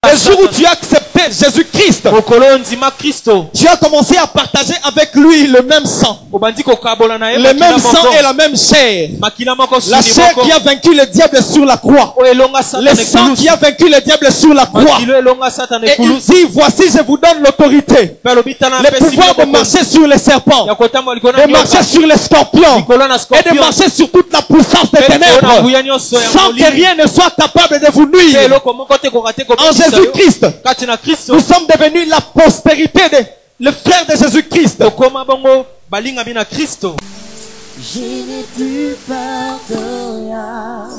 Le jour où tu as accepté Jésus-Christ, tu as commencé à partager avec lui le même sang. Le même sang et la même chair. La chair qui a vaincu le diable sur la croix. Le sang qui a vaincu le diable sur la croix. Et il dit, voici je vous donne l'autorité. Le pouvoir de marcher sur les serpents. De marcher sur les scorpions. Et de marcher sur toute la puissance des ténèbres. Sans que rien ne soit capable de vous nuire. En Jésus-Christ, nous sommes devenus la postérité le frère de Jésus-Christ. Je n'ai plus peur de rien.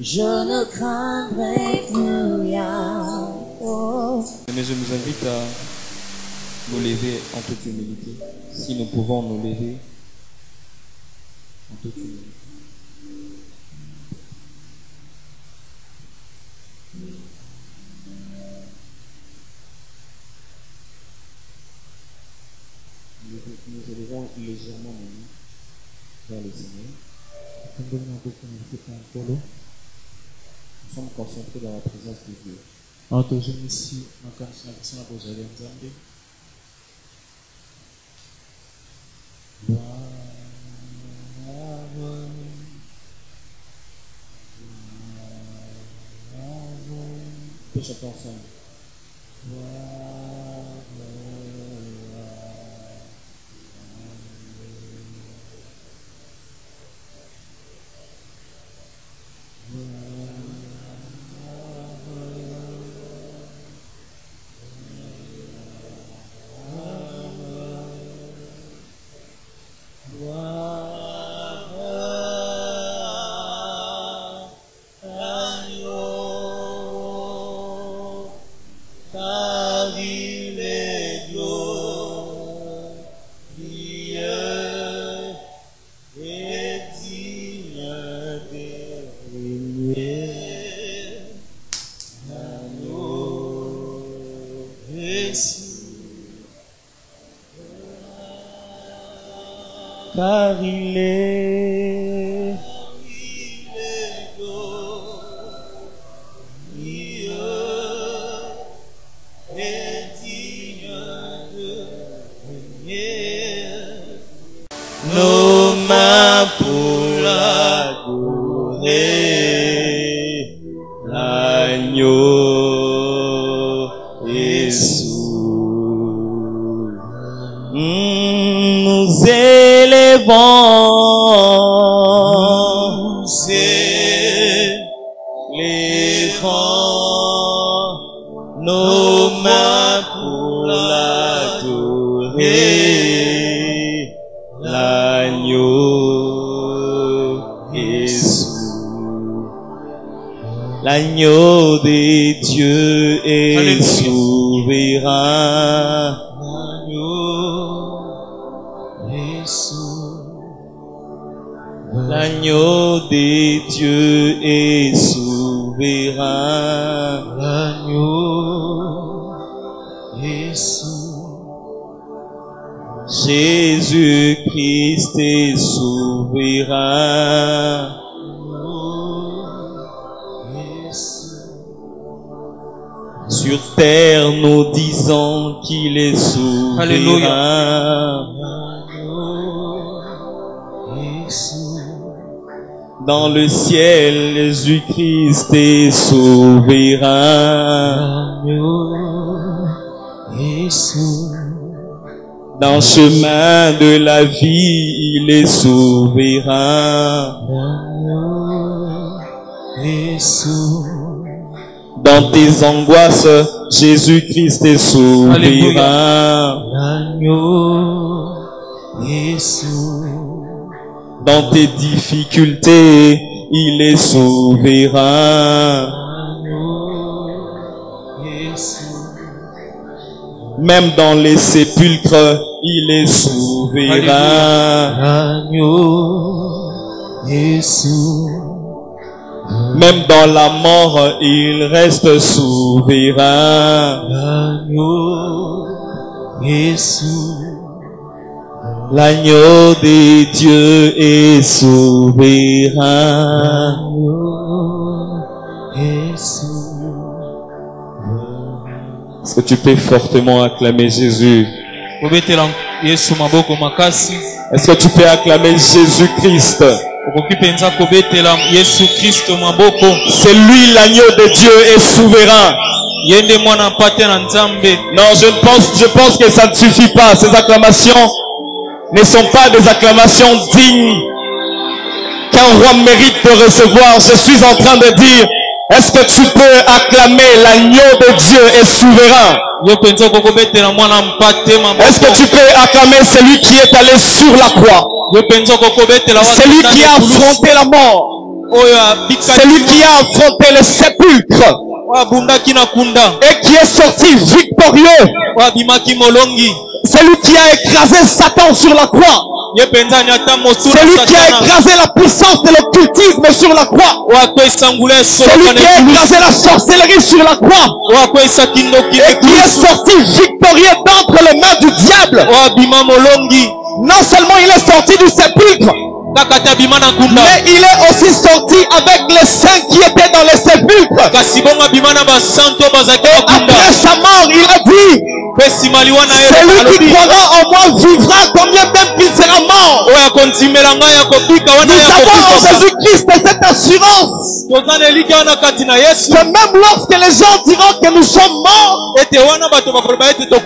Je ne craindrai plus rien. Oh. Mais je nous invite à nous lever en toute humilité. Si nous pouvons nous lever en toute humilité. Nous élevons légèrement nos mains vers le Seigneur. Nous sommes concentrés dans la présence de Dieu. On peut chanter ensemble. Car il est digne de régner. Nos mains pour l'adorer, l'agneau est sourd. Nous élevons nos mains pour l'adorer, l'agneau est sourd. L'agneau des dieux est souverain. L'agneau des dieux est souverain. L'agneau est souverain. Jésus-Christ est souverain. Sur terre, nous disons qu'il est souverain. Alléluia. Dans le ciel, Jésus-Christ est souverain. Dans le chemin de la vie, il est souverain. Dans tes angoisses, Jésus-Christ est souverain. Dans tes difficultés, il est souverain. Même dans les sépulcres, il est souverain. Même dans la mort, il reste souverain. L'agneau des dieux est souverain. Est-ce que tu peux fortement acclamer Jésus? Est-ce que tu peux acclamer Jésus-Christ? C'est lui l'agneau de Dieu et souverain. Non, je pense que ça ne suffit pas. Ces acclamations ne sont pas des acclamations dignes qu'un roi mérite de recevoir. Je suis en train de dire, est-ce que tu peux acclamer l'agneau de Dieu et souverain? Est-ce que tu peux acclamer celui qui est allé sur la croix? Celui qui a affronté la mort. Celui qui a affronté le sépulcre. Et qui est sorti victorieux. Celui qui a écrasé Satan sur la croix. Celui qui a écrasé la puissance de l'occultisme sur la croix. Celui qui a écrasé la sorcellerie sur la croix. Et qui est sorti victorieux d'entre les mains du diable. Non seulement il est sorti du sépulcre, mais il est aussi sorti avec les saints qui étaient dans le sépulcre. Et après sa mort, il a dit, celui qui croira en moi vivra combien même qu'il sera mort. Nous avons en Jésus-Christ cette assurance que même lorsque les gens diront que nous sommes morts,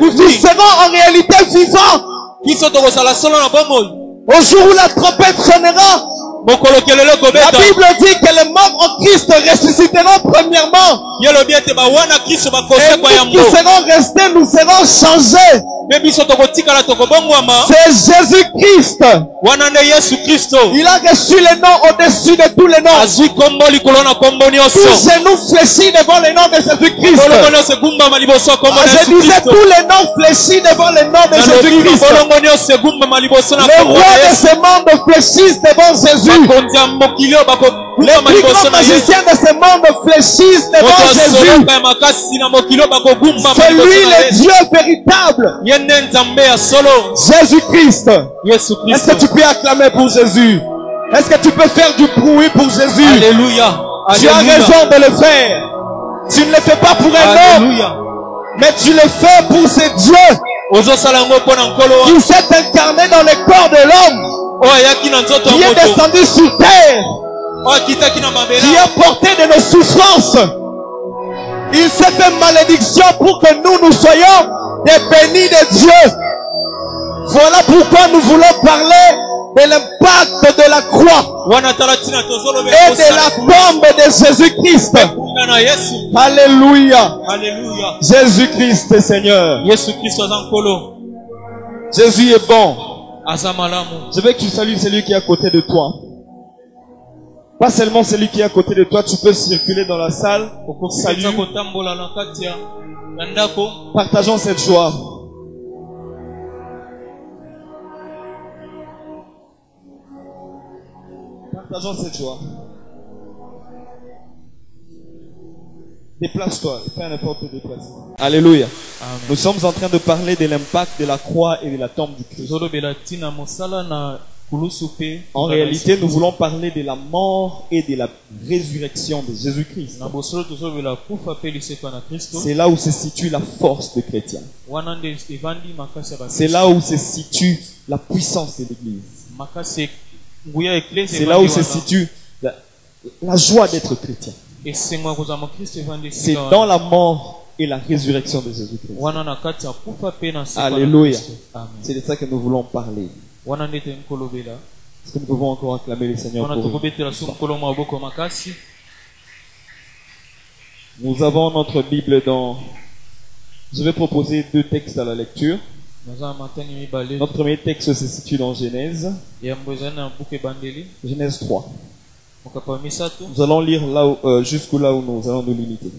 nous serons en réalité vivants. Au jour où la trompette sonnera, la Bible dit que les morts en Christ ressusciteront premièrement. Et nous qui serons restés, nous serons changés. C'est Jésus-Christ. Il a reçu les noms au-dessus de tous les noms. Tous genou fléchis devant les noms de Jésus-Christ. Je disais tous les noms fléchis devant les noms de Jésus-Christ. Les rois de ce monde fléchissent devant Jésus. Les plus grands magiciens de ce monde fléchissent devant Jésus. C'est lui le Dieu véritable. Jésus-Christ. Est-ce que tu peux acclamer pour Jésus? Est-ce que tu peux faire du bruit pour Jésus? Alléluia. Tu as raison de le faire. Tu ne le fais pas pour un homme, mais tu le fais pour ce Dieu qui s'est incarné dans le corps de l'homme, qui est descendu sur terre, qui a porté de nos souffrances. Il s'est fait malédiction pour que nous soyons des bénis de Dieu. Voilà pourquoi nous voulons parler de l'impact de la croix et de la tombe de Jésus-Christ. Alléluia. Jésus-Christ est Seigneur. Jésus est bon. Je veux que tu salues celui qui est à côté de toi. Pas seulement celui qui est à côté de toi, tu peux circuler dans la salle. Salut. Partageons cette joie. Partageons cette joie. Déplace-toi, fais un effort de te déplacer. Alléluia. Amen. Nous sommes en train de parler de l'impact de la croix et de la tombe du Christ. En réalité, nous voulons parler de la mort et de la résurrection de Jésus-Christ. C'est là où se situe la force des chrétiens. C'est là où se situe la puissance de l'Église. C'est là où se situe la joie d'être chrétien. C'est dans la mort et la résurrection de Jésus-Christ. Alléluia. C'est de ça que nous voulons parler. Est-ce que nous pouvons encore acclamer le Seigneur pour Nous avons notre Bible dans... Je vais proposer 2 textes à la lecture. Notre premier texte se situe dans Genèse. Genèse 3. Nous allons lire là jusqu'où là où nous allons nous limiter.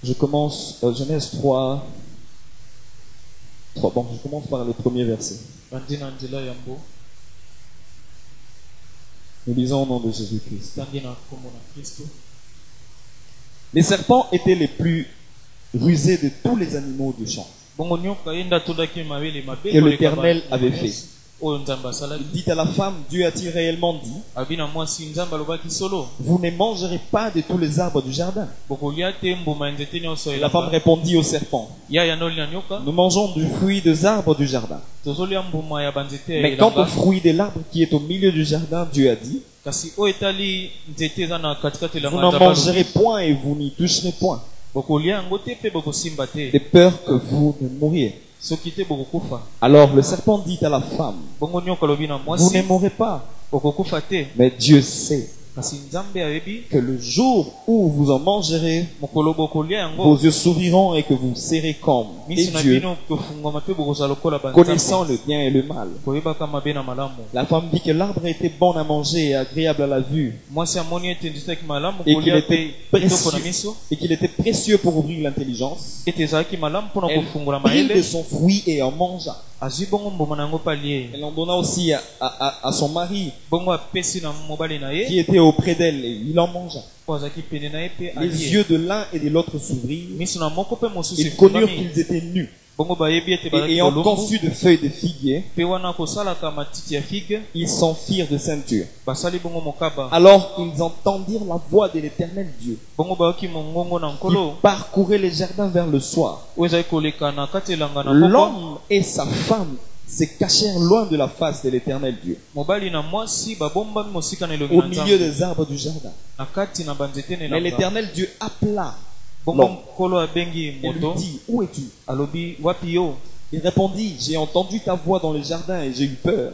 Je commence Genèse 3. Bon, je commence par le premier verset. Nous lisons au nom de Jésus-Christ. Les serpents étaient les plus rusés de tous les animaux du champ que l'Éternel avait fait. Il dit à la femme, Dieu a-t-il réellement dit, vous ne mangerez pas de tous les arbres du jardin? La femme répondit au serpent, nous mangeons du fruit des arbres du jardin. Mais quant au fruit de l'arbre qui est au milieu du jardin, Dieu a dit, vous n'en mangerez point et vous n'y toucherez point, de peur que vous ne mouriez. Alors le serpent dit à la femme, vous ne mourrez pas, mais Dieu sait que le jour où vous en mangerez, vos yeux s'ouvriront et que vous serez comme Dieu, connaissant le bien et le mal. La femme vit que l'arbre était bon à manger et agréable à la vue, et qu'il était précieux pour ouvrir l'intelligence. Elle prit de son fruit et en mangea. Elle en donna aussi à son mari qui était auprès d'elle, et il en mangea. Les yeux de l'un et de l'autre s'ouvrirent. Ils connurent qu'ils étaient nus. Et ayant conçu de feuilles de figuier, ils s'en firent de ceinture. Alors ils entendirent la voix de l'Éternel Dieu qui parcourait les jardins vers le soir. L'homme et sa femme se cachèrent loin de la face de l'Éternel Dieu, au milieu des arbres du jardin. Mais l'Éternel Dieu appela l'homme et lui dit, où es-tu? Il répondit, j'ai entendu ta voix dans le jardin et j'ai eu peur,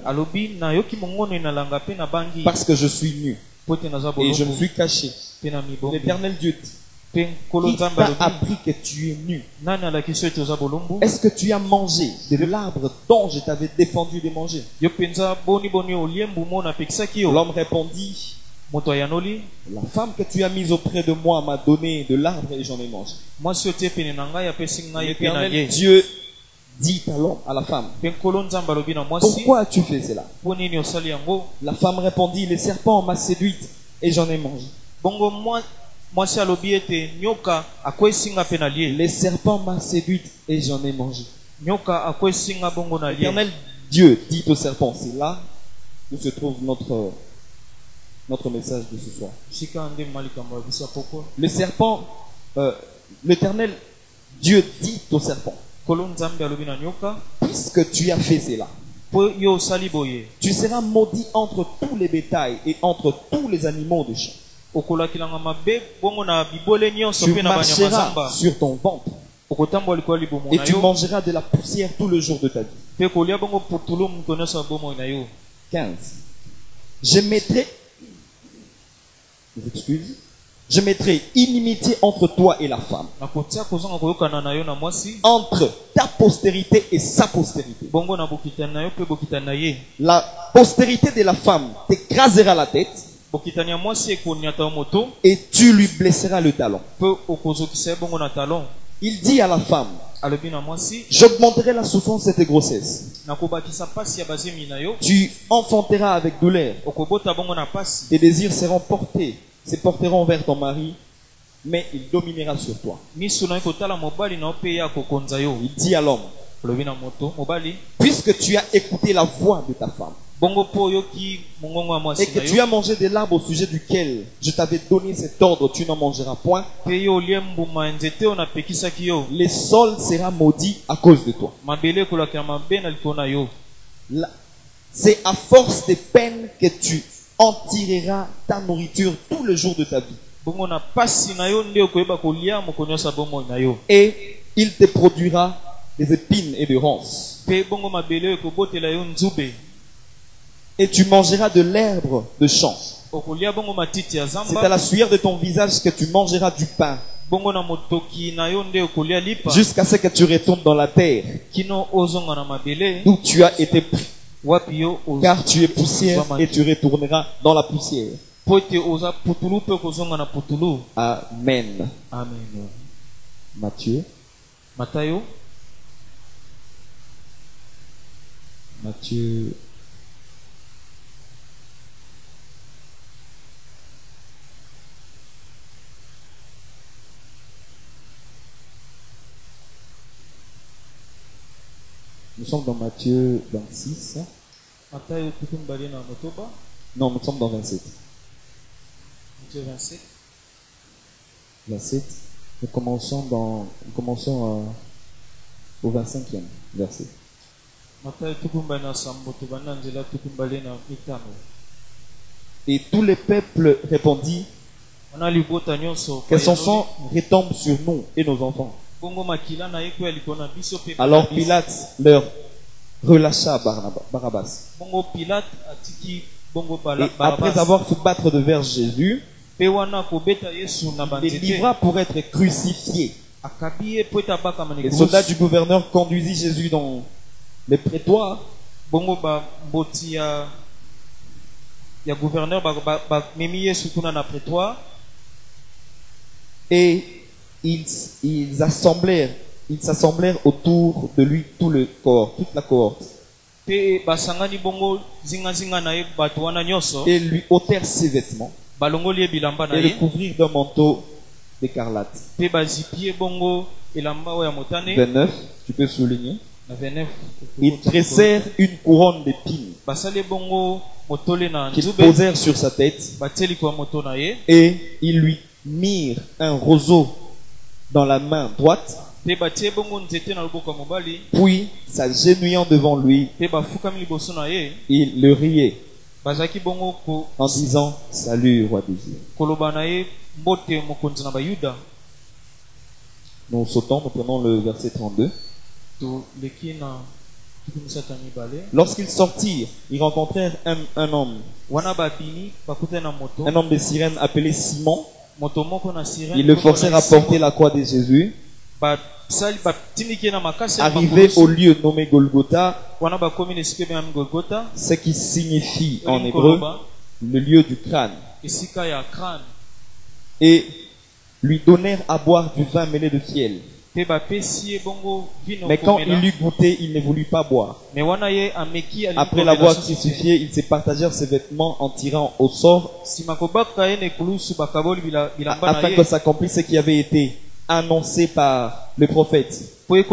parce que je suis nu et je me suis caché. L'Éternel Dieu dit, qui t'a appris que tu es nu? Est-ce que tu as mangé de l'arbre dont je t'avais défendu de manger? L'homme répondit, la femme que tu as mise auprès de moi m'a donné de l'arbre et j'en ai mangé. L'Éternel Dieu dit à la femme, pourquoi as-tu fait cela? La femme répondit, le serpent m'a séduite et j'en ai mangé. Le serpent m'a séduite et j'en ai mangé. L'Éternel Dieu dit au serpent, c'est là où se trouve notre message de ce soir. Le serpent, l'Éternel Dieu dit au serpent, puisque tu as fait cela, tu seras maudit entre tous les bétails et entre tous les animaux de champ. Tu marcheras sur ton ventre et tu mangeras de la poussière tout le jour de ta vie. 15. Je mettrai inimitié entre toi et la femme, entre ta postérité et sa postérité. La postérité de la femme t'écrasera la tête et tu lui blesseras le talon. Il dit à la femme, j'augmenterai la souffrance de tes grossesses. Tu enfanteras avec douleur. Tes désirs se porteront vers ton mari, mais il dominera sur toi. Il dit à l'homme, puisque tu as écouté la voix de ta femme et que tu as mangé de l'arbre au sujet duquel je t'avais donné cet ordre, tu n'en mangeras point, le sol sera maudit à cause de toi. C'est à force de peine que tu en tireras ta nourriture tout le jour de ta vie. Et il te produira des épines et des ronces. Et tu mangeras de l'herbe de champ. C'est à la sueur de ton visage que tu mangeras du pain, jusqu'à ce que tu retournes dans la terre d'où tu as été pris. Car tu es poussière et tu retourneras dans la poussière. Amen. Amen. Matthieu. Nous sommes dans Matthieu 26. Non, nous sommes dans 27. 27. Nous commençons au 25e verset. Et tous les peuples répondit que son sang retombe sur nous et nos enfants. Alors Pilate leur relâcha Barabbas. Et après avoir fait battre de vers Jésus, il les livra pour être crucifié. Les soldats du gouverneur conduisit Jésus dans les prétoires. Et ils s'assemblèrent autour de lui toute la cohorte. Et lui ôtèrent ses vêtements et le couvrirent d'un manteau d'écarlate. 29, tu peux souligner. Ils tressèrent une couronne d'épines qu'ils posèrent sur sa tête et ils lui mirent un roseau dans la main droite. Puis, s'agenouillant devant lui, il le riait en disant « Salut, roi des Juifs ». Nous sautons, nous prenons le verset 32. Lorsqu'ils sortirent, ils rencontrèrent un homme de Cyrène appelé Simon. Ils le forcèrent à porter la croix de Jésus. Arrivé au lieu nommé Golgotha, ce qui signifie en hébreu le lieu du crâne, et lui donnèrent à boire du vin mêlé de fiel. Mais quand il eut goûté, il ne voulut pas boire. Après l'avoir crucifié, ils se partagèrent ses vêtements en tirant au sort, afin que s'accomplisse ce qui avait été annoncé par le prophète. Ils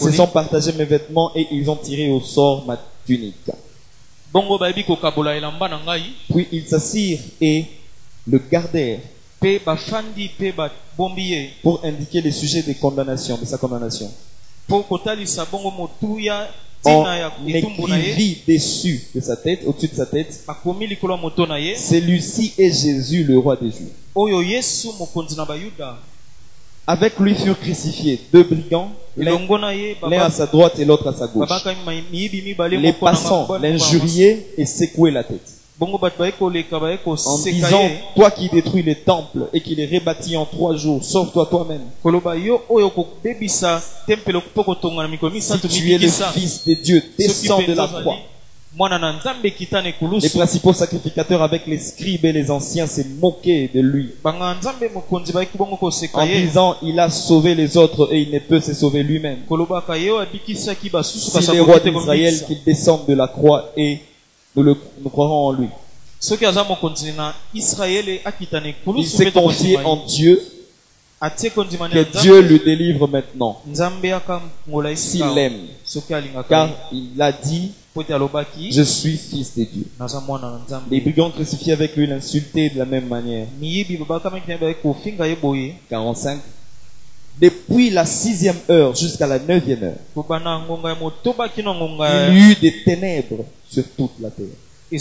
se sont partagés mes vêtements et ils ont tiré au sort ma tunique. Puis ils s'assirent et le gardèrent pour indiquer les sujets de condamnation, de sa condamnation. On écrivit dessus de sa tête, au-dessus de sa tête, celui-ci est Jésus, le roi des Juifs. Avec lui furent crucifiés deux brigands, l'un à sa droite et l'autre à sa gauche. Les passants l'injuriaient et secouaient la tête, en disant, toi qui détruis les temples et qui les rebâtis en 3 jours, sauve-toi toi-même. Si tu es le Fils de Dieu, descends de la croix. Les principaux sacrificateurs avec les scribes et les anciens s'est moqués de lui, en disant, il a sauvé les autres et il ne peut se sauver lui-même. Si les rois d'Israël qu'il descende de la croix et nous croirons en lui. Il s'est confié en Dieu, que Dieu le délivre maintenant, s'il l'aime, car il a dit, je suis fils de Dieu. Les brigands crucifiés avec lui l'insultaient de la même manière. 45. Depuis la 6e heure jusqu'à la 9e heure, il y eut des ténèbres sur toute la terre. Et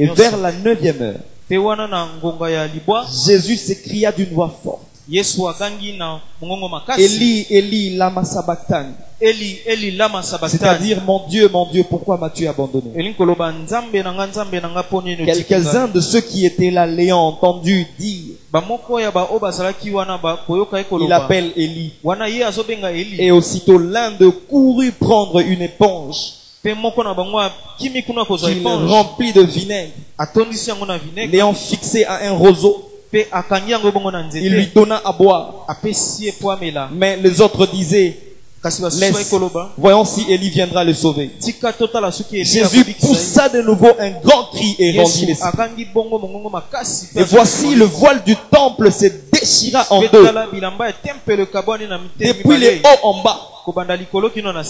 vers la 9e heure, Jésus s'écria d'une voix forte, Eli, Eli, lama sabachthani. C'est-à-dire, mon Dieu, pourquoi m'as-tu abandonné? Quelques-uns de ceux qui étaient là l'ayant entendu dire, il appelle Eli. Et aussitôt l'un de courut prendre une éponge qu'il remplit de vinaigre, l'ayant fixé à un roseau. Il lui donna à boire. Mais les autres disaient, laisse, voyons si Élie viendra le sauver. Jésus poussa de nouveau un grand cri et rendit l'esprit. Et voici le voile du temple se déchira en deux, depuis les hauts en bas.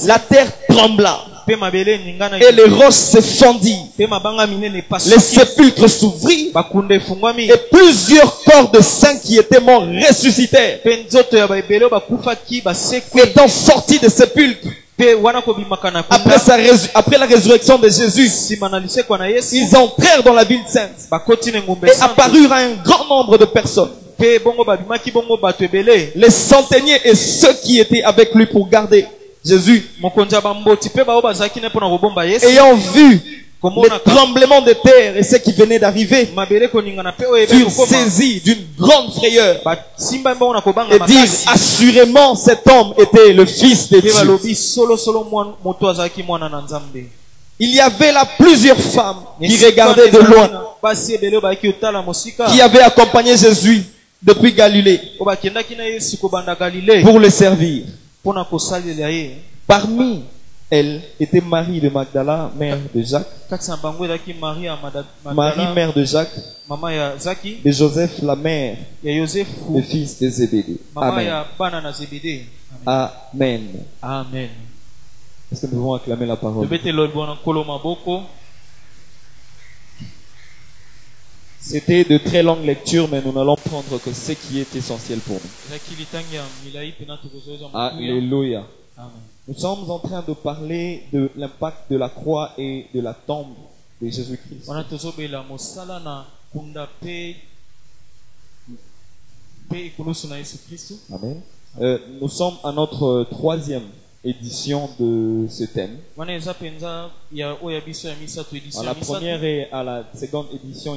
la terre trembla. Et les roches se fendirent. Les sépulcres s'ouvrirent. Et plusieurs corps de saints qui étaient morts ressuscitèrent. Étant sortis des sépulcres. Après la résurrection de Jésus, ils entrèrent dans la ville sainte et apparurent à un grand nombre de personnes. Les centeniers et ceux qui étaient avec lui pour garder Jésus, ayant vu les tremblements de terre et ceux qui venaient d'arriver, furent saisis d'une grande frayeur et dirent: assurément cet homme était le Fils de Dieu. Il y avait là plusieurs femmes qui regardaient de loin, qui avaient accompagné Jésus depuis Galilée pour le servir. Parmi elles était Marie de Magdala, mère de Jacques, Marie, mère de Jacques, de Joseph, la mère, le fils de Zébédée. Amen. Amen. Amen. Est-ce que nous pouvons acclamer la parole? C'était de très longues lectures, mais nous n'allons prendre que ce qui est essentiel pour nous. Alléluia. Nous sommes en train de parler de l'impact de la croix et de la tombe de Jésus-Christ. Amen. Nous sommes à notre troisième édition de ce thème. À la première et à la seconde édition,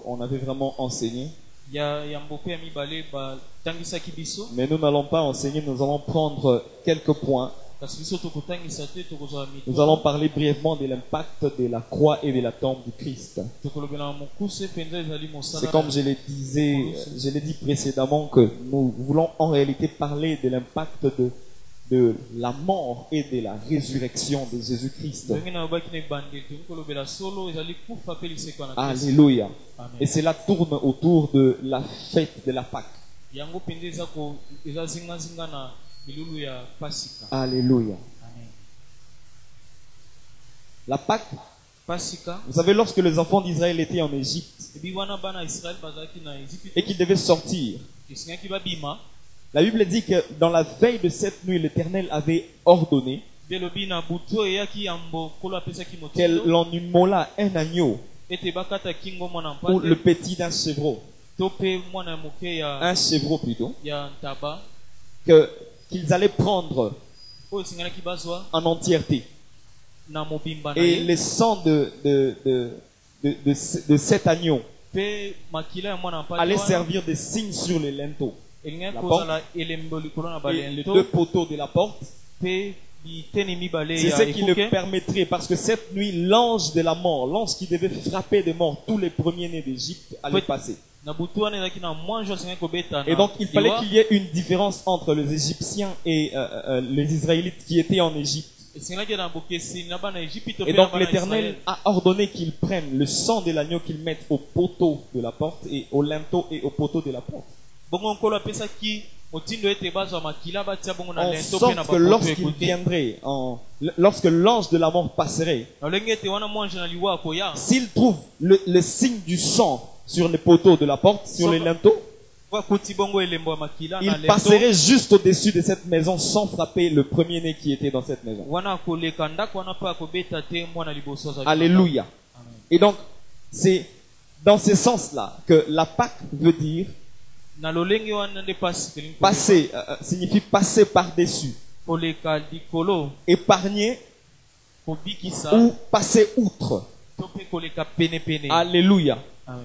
on avait vraiment enseigné. Mais nous n'allons pas enseigner, nous allons prendre quelques points. Nous allons parler brièvement de l'impact de la croix et de la tombe du Christ. C'est comme je l'ai dit précédemment, que nous voulons en réalité parler de l'impact de la mort et de la résurrection de Jésus-Christ. Alléluia. Et cela tourne autour de la fête de la Pâque. Alléluia. La Pâque, vous savez, lorsque les enfants d'Israël étaient en Égypte et qu'ils devaient sortir, la Bible dit que dans la veille de cette nuit, l'Éternel avait ordonné l'on immolât un agneau ou le petit d'un chevreau, un chevreau plutôt, qu'ils allaient prendre en entièreté. Et le sang de cet agneau allait servir de signe sur les linteaux, la porte, et les deux poteaux de la porte. C'est ce qui le permettrait, parce que cette nuit, l'ange de la mort, l'ange qui devait frapper de mort tous les premiers-nés d'Égypte, allait passer. Et donc il fallait qu'il y ait une différence entre les Égyptiens et les Israélites qui étaient en Égypte. Et donc l'Éternel a ordonné qu'ils prennent le sang de l'agneau, qu'ils mettent au poteau de la porte et au linteau et au poteau de la porte. En sorte que lorsqu'il viendrait, lorsque l'ange de la mort passerait, s'il trouve le signe du sang sur les poteaux de la porte, sur les linteaux, il passerait juste au-dessus de cette maison sans frapper le premier-né qui était dans cette maison. Alléluia. Et donc, c'est dans ce sens-là que la Pâque veut dire passer, signifie passer par-dessus, épargner ou passer outre. Alléluia.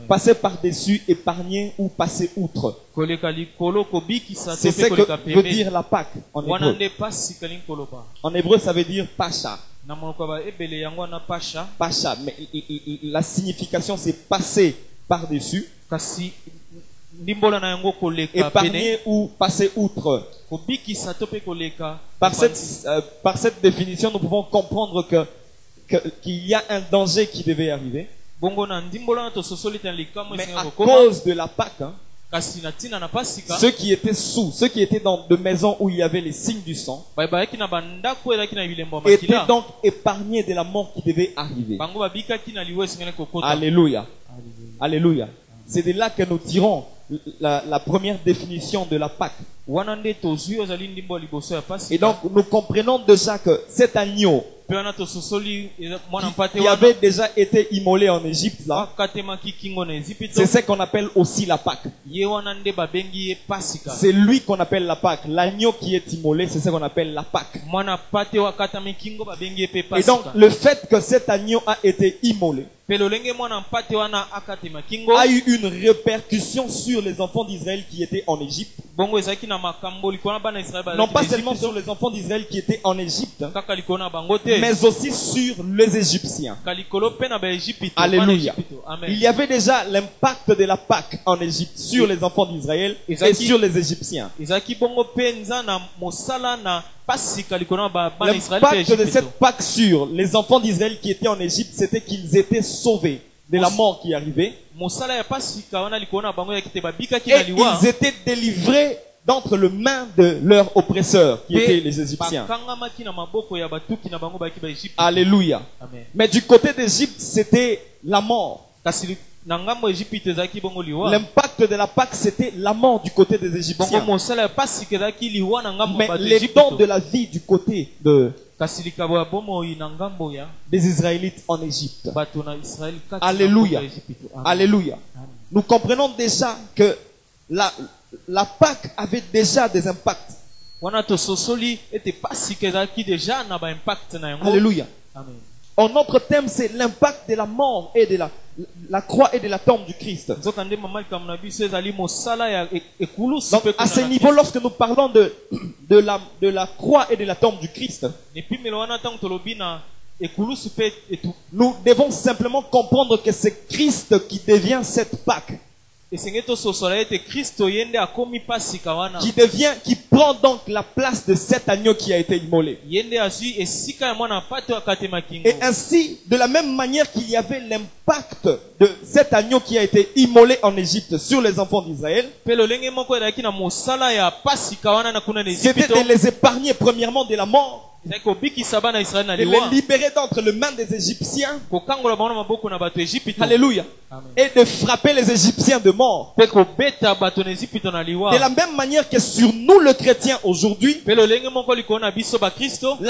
Passer par-dessus, épargner ou passer outre. C'est ce que veut dire la Pâque en hébreu. En hébreu, ça veut dire Pacha. Pacha, mais la signification c'est passer par-dessus, épargner ou passer outre. Par cette définition, nous pouvons comprendre qu'il y a un danger qui devait arriver. Mais à cause de la Pâque, Ceux qui étaient sous, ceux qui étaient dans de maisons où il y avait les signes du sang, étaient donc épargnés de la mort qui devait arriver. Alléluia. Alléluia. C'est de là que nous tirons la première définition de la Pâque. Et donc nous comprenons déjà que cet agneau qui avait déjà été immolé en Égypte, là, c'est ce qu'on appelle aussi la Pâque. C'est lui qu'on appelle la Pâque. L'agneau qui est immolé, c'est ce qu'on appelle la Pâque. Et donc le fait que cet agneau a été immolé a eu une répercussion sur les enfants d'Israël qui étaient en Égypte. Non pas seulement sur les enfants d'Israël qui étaient en Égypte, mais aussi sur les Égyptiens. Alléluia. Il y avait déjà l'impact de la Pâque en Égypte sur les enfants d'Israël et sur les Égyptiens. L'impact de cette Pâque sur les enfants d'Israël qui étaient en Égypte, c'était qu'ils étaient sauvés de la mort qui arrivait. Et ils étaient délivrés d'entre les mains de leurs oppresseurs, qui étaient les Égyptiens. Alléluia. Mais du côté d'Égypte, c'était la mort. L'impact de la Pâque, c'était la mort du côté des Égyptiens. Mais les dons de la vie du côté des Israélites en Égypte. Alléluia. Alléluia. Nous comprenons déjà que la Pâque avait déjà des impacts. Alléluia. En notre thème, c'est l'impact de la mort et de la croix et de la tombe du Christ. Donc, à ce niveau, lorsque nous parlons de la croix et de la tombe du Christ, nous devons simplement comprendre que c'est Christ qui devient cette Pâque. Qui prend donc la place de cet agneau qui a été immolé. Et ainsi, de la même manière qu'il y avait l'impact de cet agneau qui a été immolé en Égypte sur les enfants d'Israël, c'était de les épargner premièrement de la mort, de les libérer d'entre les mains des Égyptiens. Alléluia. Et de frapper les Égyptiens de mort. De la même manière que sur nous les chrétiens aujourd'hui, la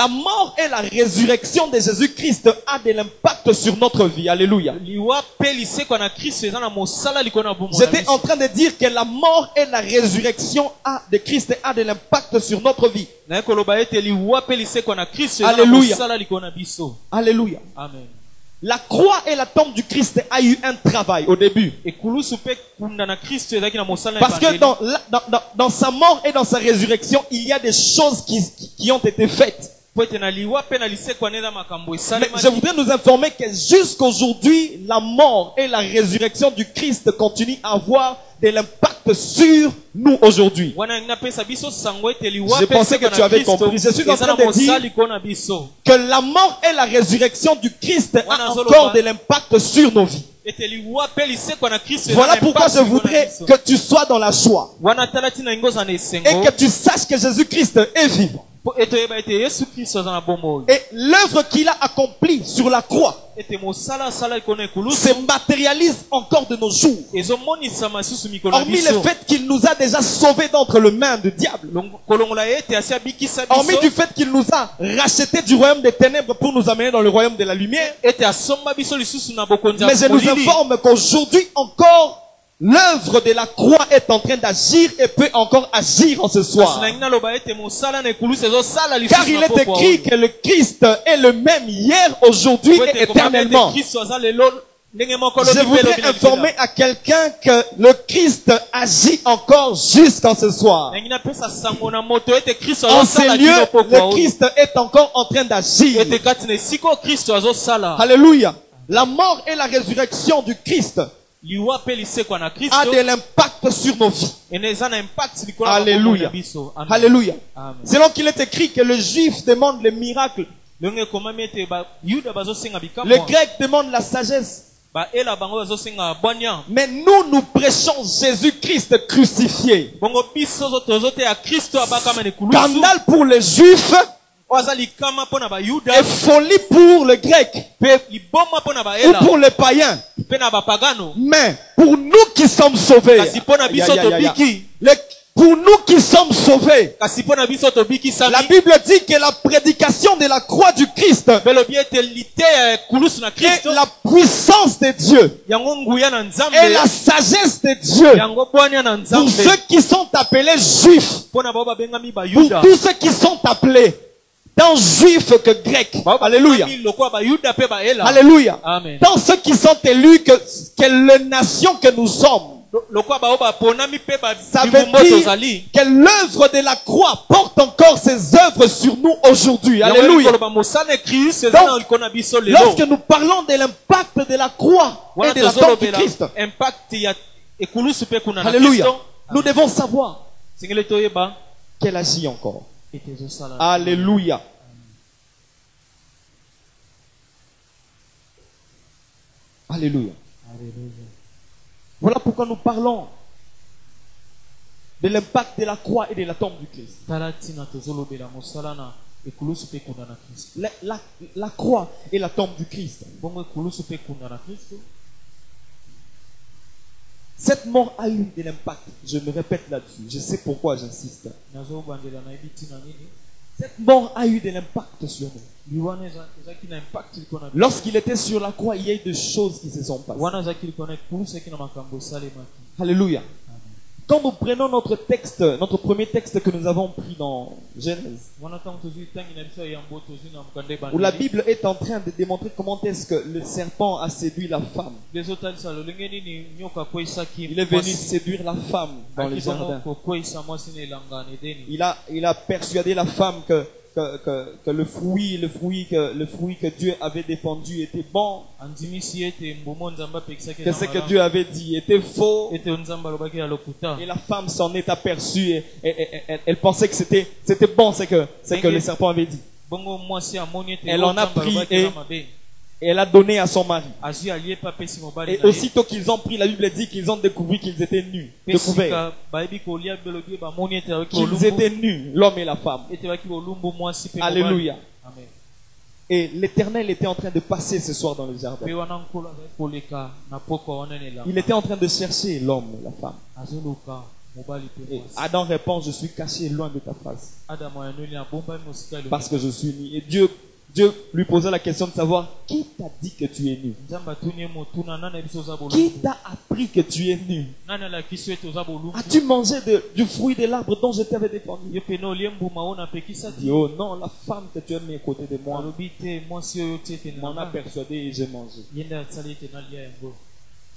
mort et la résurrection de Jésus-Christ a de l'impact sur notre vie. Alléluia. J'étais en train de dire que la mort et la résurrection de Christ a de l'impact sur notre vie. Alléluia. Alléluia. Amen. La croix et la tombe du Christ a eu un travail au début. Parce que dans sa mort et dans sa résurrection, il y a des choses qui ont été faites. Mais je voudrais nous informer que jusqu'aujourd'hui, la mort et la résurrection du Christ continuent à avoir de l'impact sur nous aujourd'hui. Je pensais que tu avais compris. Je suis en train de dire que la mort et la résurrection du Christ a encore de l'impact sur nos vies. Voilà pourquoi je voudrais que tu sois dans la joie et que tu saches que Jésus-Christ est vivant. Et l'œuvre qu'il a accomplie sur la croix se matérialise encore de nos jours. Hormis le fait qu'il nous a déjà sauvés d'entre les mains du diable. Hormis du fait qu'il nous a rachetés du royaume des ténèbres pour nous amener dans le royaume de la lumière. Mais je nous informe qu'aujourd'hui encore, l'œuvre de la croix est en train d'agir et peut encore agir en ce soir. Car il est écrit que le Christ est le même hier, aujourd'hui et éternellement. Je voudrais informer à quelqu'un que le Christ agit encore jusqu'en ce soir. En ces lieux, le Christ est encore en train d'agir. Alléluia. La mort et la résurrection du Christ a de l'impact sur nos vies. Alléluia. Alléluia. Selon qu'il est écrit que le juif demande les miracles, le grec demande la sagesse, Mais nous prêchons Jésus-Christ crucifié. Scandale pour les Juifs et folie pour les Grecs ou pour les païens. Mais pour nous qui sommes sauvés, pour nous qui sommes sauvés, la Bible dit que la prédication de la croix du Christ est la puissance de Dieu et la sagesse de Dieu pour ceux qui sont appelés juifs, pour tous ceux qui sont appelés tant juifs que grecs. Alléluia. Alléluia. Tant ceux qui sont élus que les nations que nous sommes. Ça veut dire que l'œuvre de la croix porte encore ses œuvres sur nous aujourd'hui. Alléluia. Donc, lorsque nous parlons de l'impact de la croix et de la tombe du Christ, alléluia, nous devons savoir qu'elle agit encore. Alléluia. Alléluia. Voilà pourquoi nous parlons de l'impact de la croix et de la tombe du Christ. La croix et la tombe du Christ. Cette mort a eu de l'impact. Je me répète là-dessus. Je sais pourquoi j'insiste. Cette mort a eu de l'impact sur nous. Lorsqu'il était sur la croix, il y a eu des choses qui se sont passées. Alléluia. Quand nous prenons notre texte, notre premier texte que nous avons pris dans Genèse, où la Bible est en train de démontrer comment est-ce que le serpent a séduit la femme. Il est venu séduire la femme dans le jardin. Il a persuadé la femme que le fruit que Dieu avait défendu était bon, que ce que Dieu avait dit était faux, et la femme s'en est aperçue et elle pensait que c'était bon ce que le serpent avait dit. Elle en a pris et elle a donné à son mari. Et aussitôt qu'ils ont pris, la Bible dit qu'ils ont découvert qu'ils étaient nus. Découvert qu'ils étaient nus, l'homme et la femme. Alléluia. Et l'Éternel était en train de passer ce soir dans le jardin. Il était en train de chercher l'homme et la femme. Et Adam répond: je suis caché loin de ta face, parce que je suis nu. Et Dieu lui posait la question de savoir: qui t'a dit que tu es nu? Qui t'a appris que tu es nu? As-tu mangé du fruit de l'arbre dont je t'avais défendu? Il dit: oh non, la femme que tu as mis à côté de moi m'en a persuadé et j'ai mangé.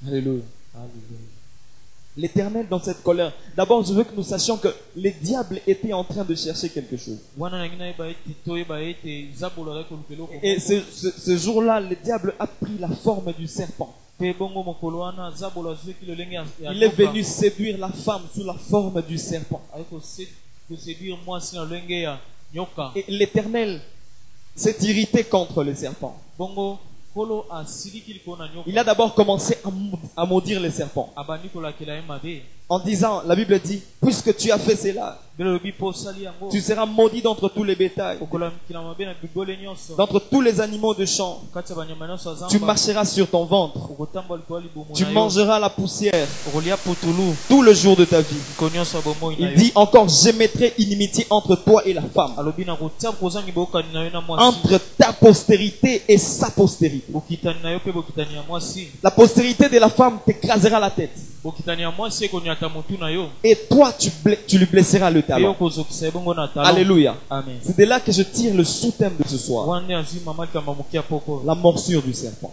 Alléluia. L'Éternel dans cette colère. D'abord, je veux que nous sachions que les diables étaient en train de chercher quelque chose. Et ce jour-là, le diable a pris la forme du serpent. Il est venu séduire la femme sous la forme du serpent. Et l'Éternel s'est irrité contre le serpent. Il a d'abord commencé à maudire les serpents en disant, la Bible dit: puisque tu as fait cela, tu seras maudit d'entre tous les bétails, d'entre tous les animaux de champ. Tu marcheras sur ton ventre, tu mangeras la poussière tout le jour de ta vie. Il dit encore: je mettrai inimitié entre toi et la femme, entre ta postérité et sa postérité. La postérité de la femme t'écrasera la tête, et toi tu lui blesseras le talon. Alléluia. C'est de là que je tire le sous-thème de ce soir: la morsure du serpent.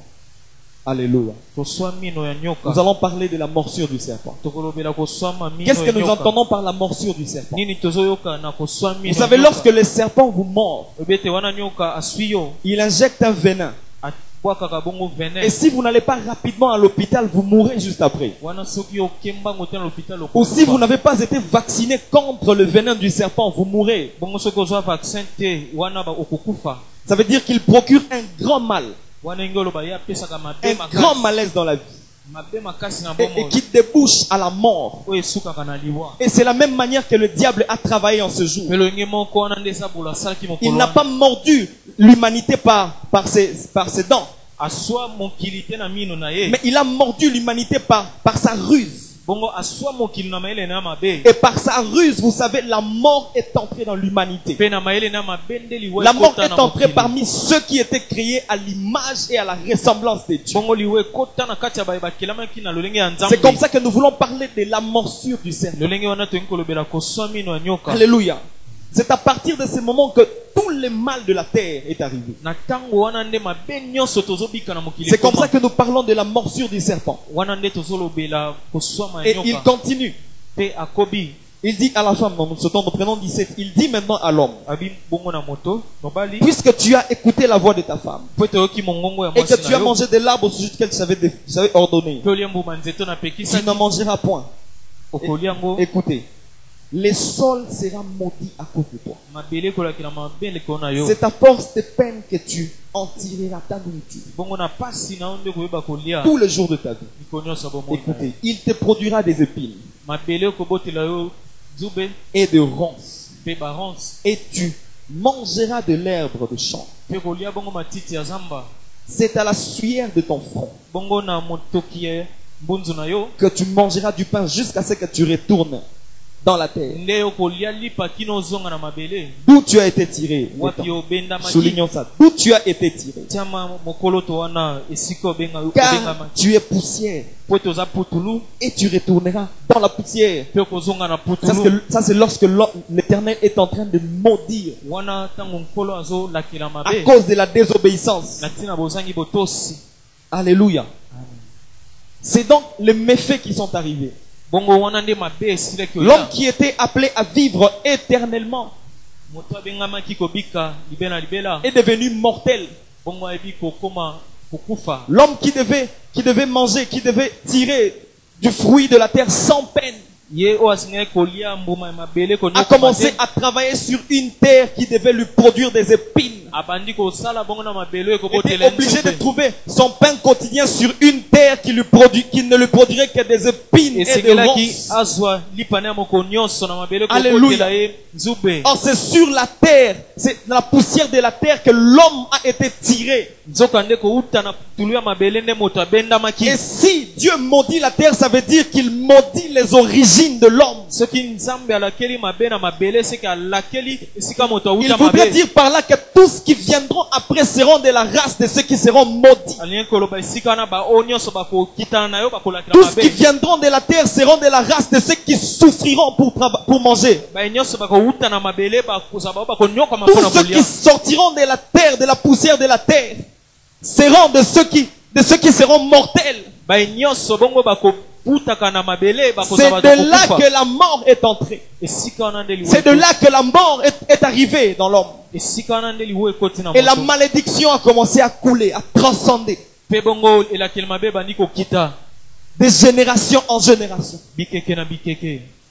Alléluia. Nous allons parler de la morsure du serpent. Qu'est-ce que nous entendons par la morsure du serpent? Vous savez, lorsque le serpent vous mord, il injecte un venin. Et si vous n'allez pas rapidement à l'hôpital, vous mourrez juste après. Ou si vous n'avez pas été vacciné contre le venin du serpent, vous mourrez. Ça veut dire qu'il procure un grand mal. Un grand malaise dans la vie. Et qui débouche à la mort. Et c'est la même manière que le diable a travaillé en ce jour. Il n'a pas mordu l'humanité par ses dents. Mais il a mordu l'humanité par sa ruse. Et par sa ruse, vous savez, la mort est entrée dans l'humanité. La mort est entrée parmi ceux qui étaient créés à l'image et à la ressemblance de Dieu. C'est comme ça que nous voulons parler de la morsure du serpent. Alléluia. C'est à partir de ce moment que tout le mal de la terre est arrivé. C'est comme ça que nous parlons de la morsure du serpent. Et il continue. Il dit à la femme, dans ce temps, nous prenons 17, il dit maintenant à l'homme, puisque tu as écouté la voix de ta femme, et que tu as mangé de l'arbre au sujet duquel j'avais ordonné, tu ne mangeras point. Écoutez. Le sol sera maudit à cause de toi. C'est à force de peine que tu en tireras ta nourriture tous les jours de ta vie. Écoutez, il te produira des épines et de ronces, et tu mangeras de l'herbe de champ. C'est à la sueur de ton front que tu mangeras du pain jusqu'à ce que tu retournes dans la terre. D'où tu as été tiré. Soulignons ça. D'où tu as été tiré. Car tu es poussière. Et tu retourneras dans la poussière. Ça c'est lorsque l'Éternel est en train de maudire à cause de la désobéissance. Alléluia. C'est donc les méfaits qui sont arrivés. L'homme qui était appelé à vivre éternellement est devenu mortel. L'homme qui devait manger, qui devait tirer du fruit de la terre sans peine, a commencé à travailler sur une terre qui devait lui produire des épines. Il était obligé de trouver son pain quotidien sur une terre qui ne lui produirait que des épines et des ronces. Alléluia. Or c'est sur la terre, c'est dans la poussière de la terre que l'homme a été tiré. Et si Dieu maudit la terre, ça veut dire qu'il maudit les origines de l'homme. Il voudrait dire par là que tous qui viendront après seront de la race de ceux qui seront maudits. Tous qui viendront de la terre seront de la race de ceux qui souffriront pour manger. Tous ceux qui sortiront de la terre, de la poussière de la terre, seront de ceux qui seront mortels. C'est de là que la mort est entrée. C'est de là que la mort est arrivée dans l'homme. Et la malédiction a commencé à couler, à transcender de génération en génération.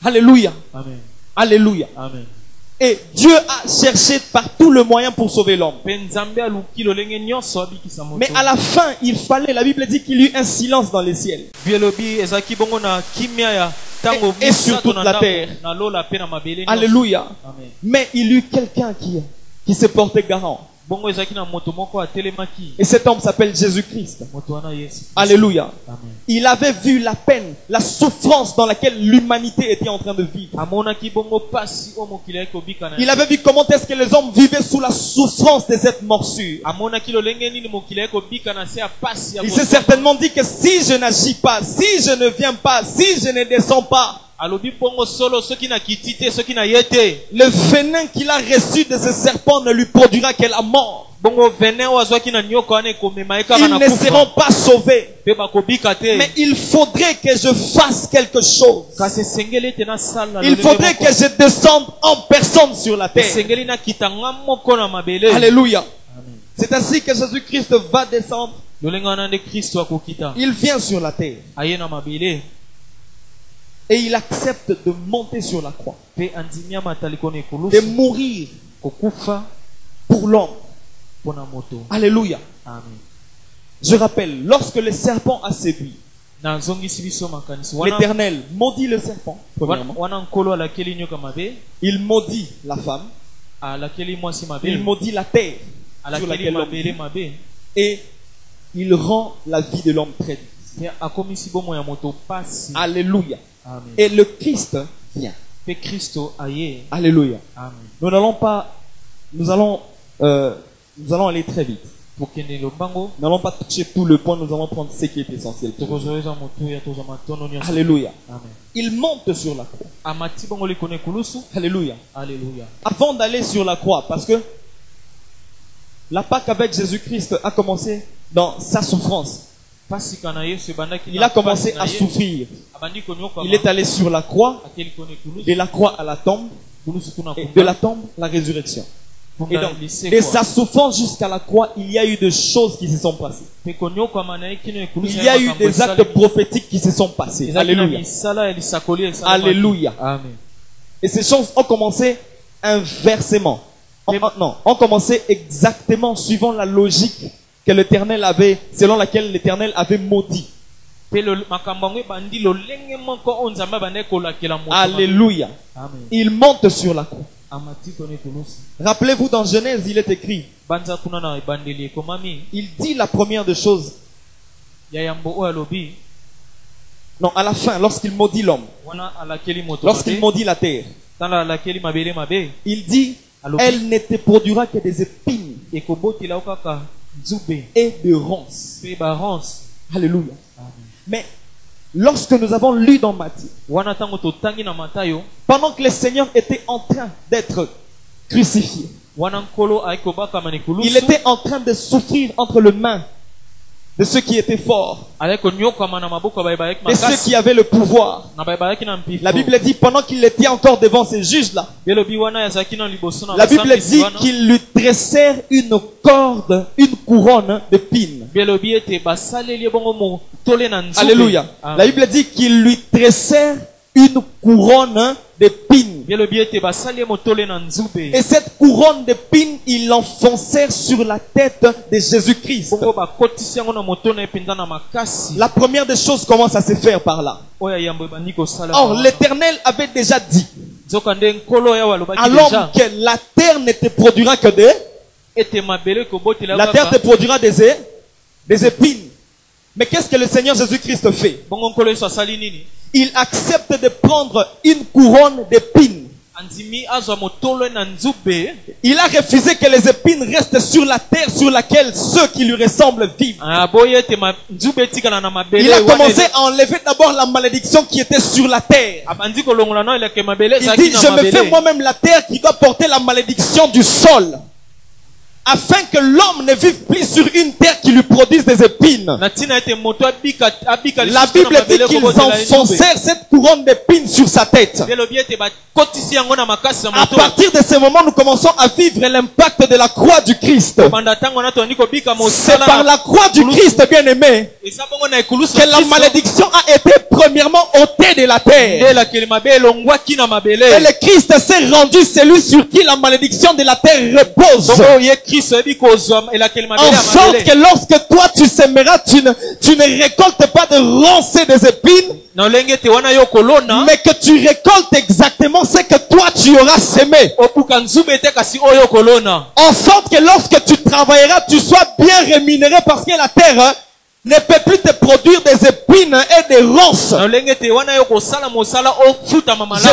Alléluia. Amen. Alléluia. Amen. Et Dieu a cherché par tout le moyen pour sauver l'homme. Mais à la fin, il fallait, la Bible dit qu'il y eut un silence dans les ciels. Et sur toute la terre. Alléluia. Amen. Mais il y eut quelqu'un qui s'est porté garant. Et cet homme s'appelle Jésus-Christ. Alléluia. Amen. Il avait vu la peine, la souffrance dans laquelle l'humanité était en train de vivre. Il avait vu comment est-ce que les hommes vivaient sous la souffrance de cette morsure. Il s'est certainement dit que si je n'agis pas, si je ne viens pas, si je ne descends pas, le venin qu'il a reçu de ce serpent ne lui produira que la mort. Ils ne seront pas sauvés. Mais il faudrait que je fasse quelque chose. Il faudrait que je descende en personne sur la terre. Alléluia. C'est ainsi que Jésus-Christ va descendre. Il vient sur la terre. Et il accepte de monter sur la croix, de mourir pour l'homme. Alléluia. Amen. Je rappelle, lorsque le serpent a séduit, l'Éternel maudit le serpent, premièrement. Il maudit la femme. Il maudit la terre sur laquelle l'homme vit. Et il rend la vie de l'homme très difficile. Alléluia. Amen. Et le Christ vient. Alléluia. Amen. Nous allons aller très vite. Nous n'allons pas toucher tout le point, nous allons prendre ce qui est essentiel. Alléluia. Amen. Il monte sur la croix. Alléluia. Alléluia. Avant d'aller sur la croix, parce que la Pâque avec Jésus-Christ a commencé dans sa souffrance. Il a commencé à souffrir. Il est allé sur la croix, de la croix à la tombe, et de la tombe la résurrection. Et donc, de sa souffrance jusqu'à la croix, il y a eu des choses qui se sont passées. Il y a eu des actes prophétiques qui se sont passés. Alléluia. Alléluia. Amen. Et ces choses ont commencé inversement. Ont commencé exactement suivant la logique que l'Éternel avait, selon laquelle l'Éternel avait maudit. Alléluia. Amen. Il monte sur la croix. Rappelez-vous, dans Genèse, il est écrit, il dit la première des choses. Non, à la fin, lorsqu'il maudit l'homme, lorsqu'il maudit la terre, il dit, elle ne te produira que des épines et de ronces. Alléluia. Mais lorsque nous avons lu dans Matthieu, pendant que le Seigneur était en train d'être crucifié, il était en train de souffrir entre les mains de ceux qui étaient forts, de ceux qui avaient le pouvoir. La Bible dit, pendant qu'il était encore devant ces juges-là, la Bible dit qu'ils lui tressèrent une corde, une couronne d'épines. Alléluia. La Bible dit qu'ils lui tressèrent une couronne d'épines. Et cette couronne d'épines, ils l'enfoncèrent sur la tête de Jésus-Christ. La première des choses commence à se faire par là. Or, l'Éternel avait déjà dit à l'homme que la terre ne te produira que la terre te produira des épines. Mais qu'est-ce que le Seigneur Jésus-Christ fait? Il accepte de prendre une couronne d'épines. Il a refusé que les épines restent sur la terre sur laquelle ceux qui lui ressemblent vivent. Il a commencé à enlever d'abord la malédiction qui était sur la terre. Il dit, je me fais moi-même la terre qui doit porter la malédiction du sol, afin que l'homme ne vive plus sur une terre qui lui produise des épines. La Bible dit qu'ils enfoncèrent cette couronne d'épines sur sa tête. À partir de ce moment, nous commençons à vivre l'impact de la croix du Christ. C'est par la croix du Christ, bien aimé, que la malédiction a été premièrement ôtée de la terre. Et le Christ s'est rendu celui sur qui la malédiction de la terre repose. En sorte que lorsque toi tu sèmeras, tu ne récoltes pas de ronces et des épines, mais que tu récoltes exactement ce que toi tu auras sémé. En sorte que lorsque tu travailleras, tu sois bien rémunéré, parce que la terre ne peut plus te produire des épines et des ronces. Je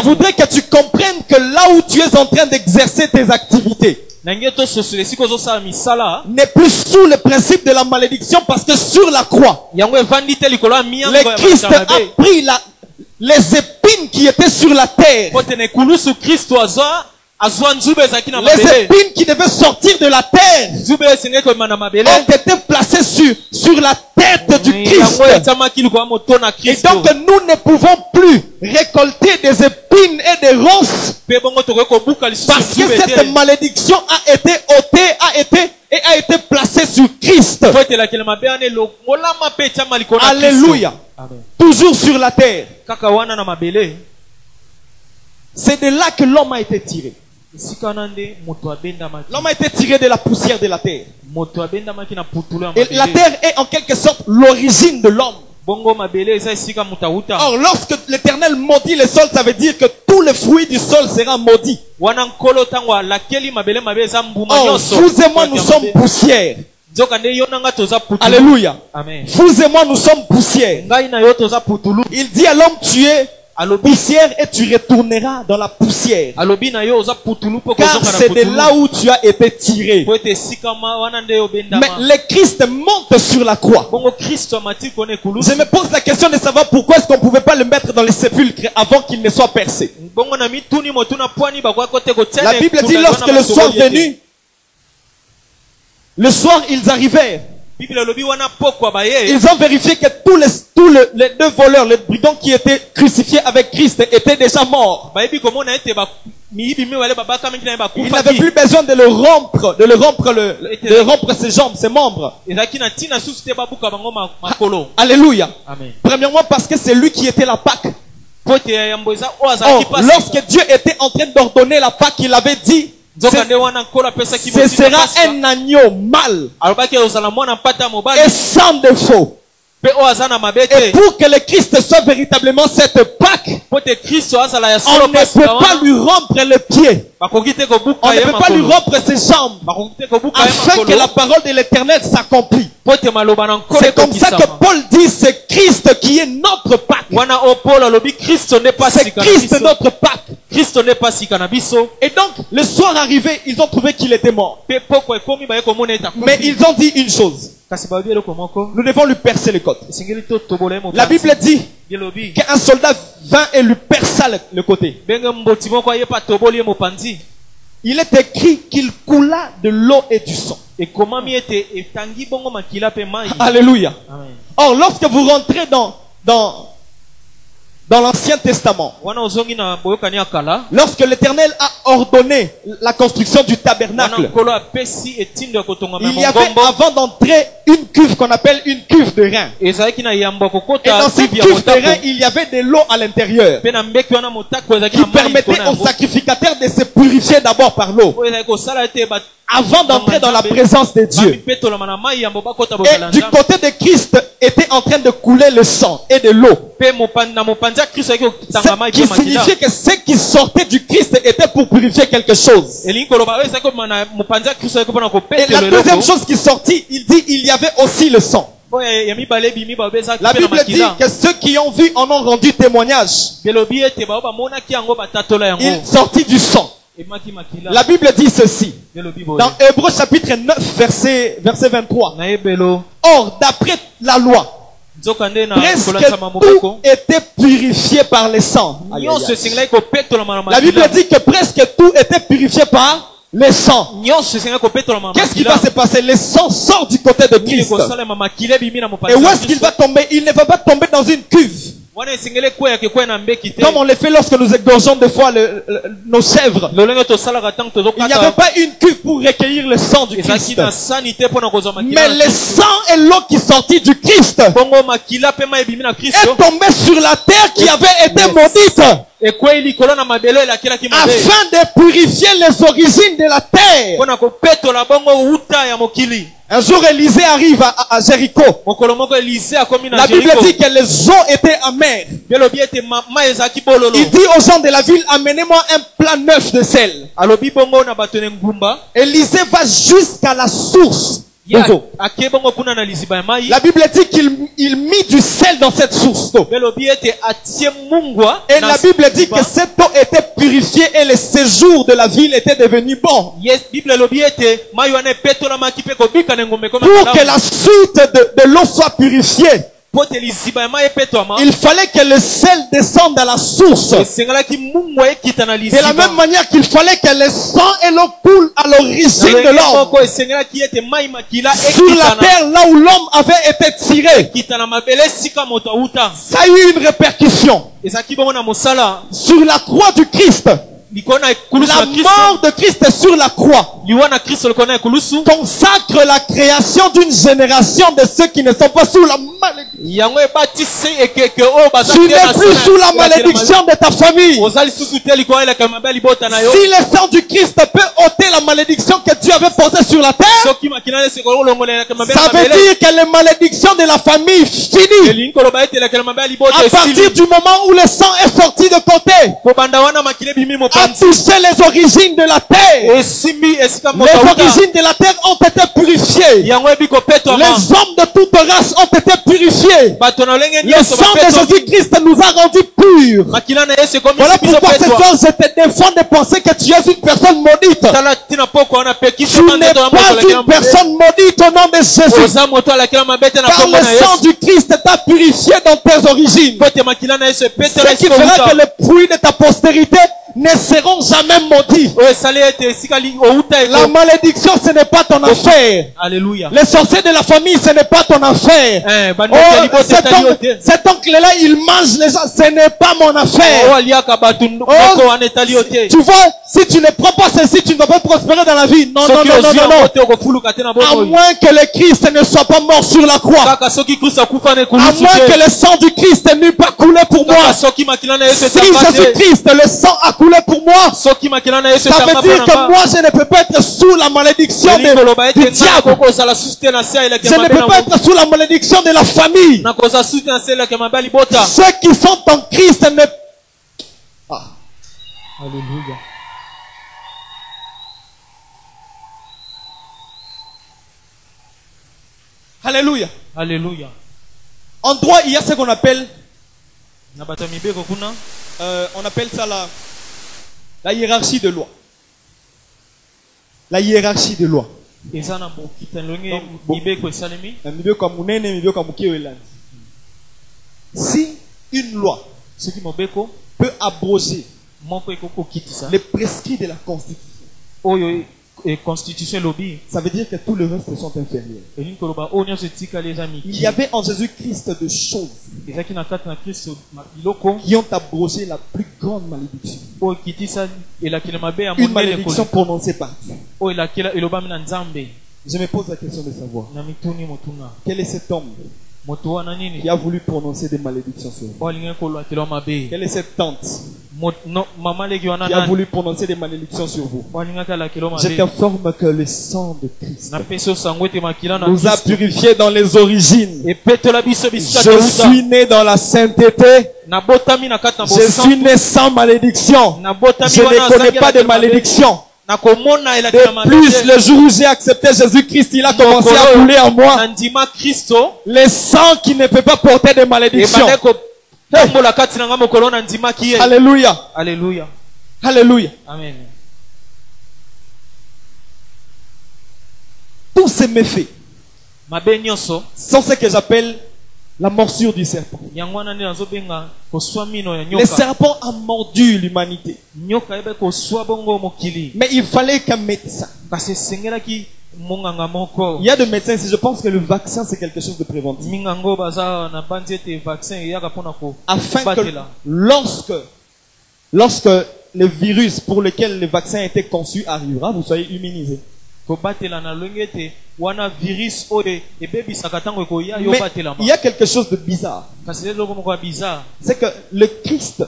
voudrais que tu comprennes que là où tu es en train d'exercer tes activités n'est plus sous le principe de la malédiction, parce que sur la croix, le Christ a pris les épines qui étaient sur la terre. Les épines qui devaient sortir de la terre ont été placées sur la tête du Christ. Et donc nous ne pouvons plus récolter des épines et des ronces, parce que cette malédiction a été ôtée, a été placée sur Christ. Alléluia. Amen. Toujours sur la terre. C'est de là que l'homme a été tiré. L'homme a été tiré de la poussière de la terre. Et la terre est en quelque sorte l'origine de l'homme. Or, lorsque l'Éternel maudit le sol, ça veut dire que tous les fruits du sol seront maudits. Or, vous et moi, nous sommes poussière. Alléluia. Amen. Vous et moi, nous sommes poussière. Il dit à l'homme, tu es poussière et tu retourneras dans la poussière. Car c'est de là où tu as été tiré. Mais le Christ monte sur la croix. Je me pose la question de savoir pourquoi est-ce qu'on ne pouvait pas le mettre dans les sépulcres avant qu'il ne soit percé. La Bible dit lorsque le soir venu, le soir ils arrivèrent. Ils ont vérifié que tous les deux voleurs, les brigands qui étaient crucifiés avec Christ étaient déjà morts. Il n'avait plus besoin de le rompre, de rompre ses jambes, ses membres. Alléluia. Amen. Premièrement parce que c'est lui qui était la Pâque. Or, lorsque Dieu était en train d'ordonner la Pâque, il avait dit, ce sera un agneau mâle et sans défaut. Et pour que le Christ soit véritablement cette Pâque, on ne peut pas lui rompre les pieds. On ne peut pas lui rompre ses jambes afin que la parole de l'Éternel s'accomplisse. C'est comme ça que Paul dit c'est Christ qui est notre Pâque. C'est Christ notre Pâque. Et donc, le soir arrivé, ils ont trouvé qu'il était mort. Mais ils ont dit une chose. Nous devons lui percer les côtes. La Bible dit qu'un soldat vint et lui perça le côté. Il est écrit qu'il coula de l'eau et du sang. Alléluia. Or, lorsque vous rentrez dans l'Ancien Testament, lorsque l'Éternel a ordonné la construction du tabernacle, il y avait avant d'entrer une cuve qu'on appelle une cuve de rein. Et dans cette cuve de rein, il y avait de l'eau à l'intérieur qui permettait aux sacrificateurs de se purifier d'abord par l'eau avant d'entrer dans la présence de Dieu. Et du côté de Christ était en train de couler le sang et de l'eau. Ce qui signifiait que ce qui sortait du Christ était pour purifier quelque chose. Et la deuxième chose qui sortit, il dit il y avait aussi le sang. La Bible dit que ceux qui ont vu en ont rendu témoignage. Il sortit du sang. La Bible dit ceci dans Hébreux chapitre 9 verset 23. Or, d'après la loi, presque tout était purifié par le sang. La Bible dit que presque tout était purifié par le sang. Qu'est-ce qui va se passer? Le sang sort du côté de Christ. Et où est-ce qu'il va tomber? Il ne va pas tomber dans une cuve comme on le fait lorsque nous égorgeons des fois nos chèvres. Il n'y avait pas une cuve pour recueillir le sang du Christ. Mais le sang et l'eau qui sortit du Christ est tombé sur la terre qui avait été maudite, afin de purifier les origines de la terre. Un jour, Élisée arrive à Jéricho. La Bible dit que les eaux étaient amères. Il dit aux gens de la ville, amenez-moi un plat neuf de sel. Élisée va jusqu'à la source des eaux. La Bible dit qu'il mit du sel dans cette source d'eau. Et la Bible dit que cette eau était purifiée et le séjour de la ville était devenu bon. Pour que la suite de l'eau soit purifiée, il fallait que le sel descende à la source. De la même manière qu'il fallait que le sang et l'eau coulent à l'origine de l'homme. Sur la terre, là où l'homme avait été tiré, ça a eu une répercussion. Sur la croix du Christ, La mort de Christ sur la croix consacre la création d'une génération de ceux qui ne sont pas sous la malédiction. Tu n'es plus sous la malédiction de ta famille. Si le sang du Christ peut ôter la malédiction que Dieu avait posée sur la terre, ça veut dire que les malédictions de la famille finissent. À partir du moment où le sang est sorti de côté, a touché les origines de la terre. Les origines de la terre ont été purifiées. Les hommes de toute race ont été purifiés. Le sang de Jésus-Christ nous a rendus purs. Voilà pourquoi ce soir je te défends de penser que tu es une personne maudite. Tu n'es pas une personne maudite au nom de Jésus. Car le sang du Christ t'a purifié dans tes origines. Ce qui fera que les fruits de ta postérité ne seront jamais maudits. La malédiction, ce n'est pas ton affaire. Alléluia. Les sorciers de la famille, ce n'est pas ton affaire. Cet oncle-là, il mange les gens, ce n'est pas mon affaire. Tu vois, si tu ne prends pas ceci, tu ne vas pas prospérer dans la vie. Non, non, non, non, non. À moins que le Christ ne soit pas mort sur la croix. À moins que le sang du Christ n'ait pas coulé pour moi. Si Jésus-Christ, le sang a coulé pour moi, ça veut dire que moi je ne peux pas être sous la malédiction du diable. Je ne peux pas être sous la malédiction de la famille. Ceux qui sont en Christ ne... Alléluia. Alléluia. Alléluia. En droit, il y a ce qu'on appelle... on appelle ça la hiérarchie de loi. La hiérarchie de loi. Si une loi peut abroger les prescrits de la Constitution, ça veut dire que tout le reste sont inférieurs. Il y avait en Jésus-Christ de choses qui ont abrogé la plus grande malédiction. Une malédiction prononcée par Dieu. Je me pose la question de savoir quel est cet homme qui a voulu prononcer des malédictions sur vous. Quelle est cette tante qui a voulu prononcer des malédictions sur vous. Je t'informe que le sang de Christ nous a purifiés dans les origines. Je suis né dans la sainteté. Je suis né sans malédiction. Je ne connais pas de malédiction. De plus, le jour où j'ai accepté Jésus-Christ, il a commencé à couler en moi le sang qui ne peut pas porter de malédiction. Hey. Alléluia. Alléluia. Alléluia. Amen. Tous ces méfaits sont ce que j'appelle la morsure du serpent. Le serpent a mordu l'humanité. Mais il fallait qu'un médecin. Il y a des médecins ici, je pense que le vaccin c'est quelque chose de préventif. Afin que lorsque le virus pour lequel le vaccin a été conçu arrivera, vous soyez immunisés. Mais il y a quelque chose de bizarre. C'est que le Christ,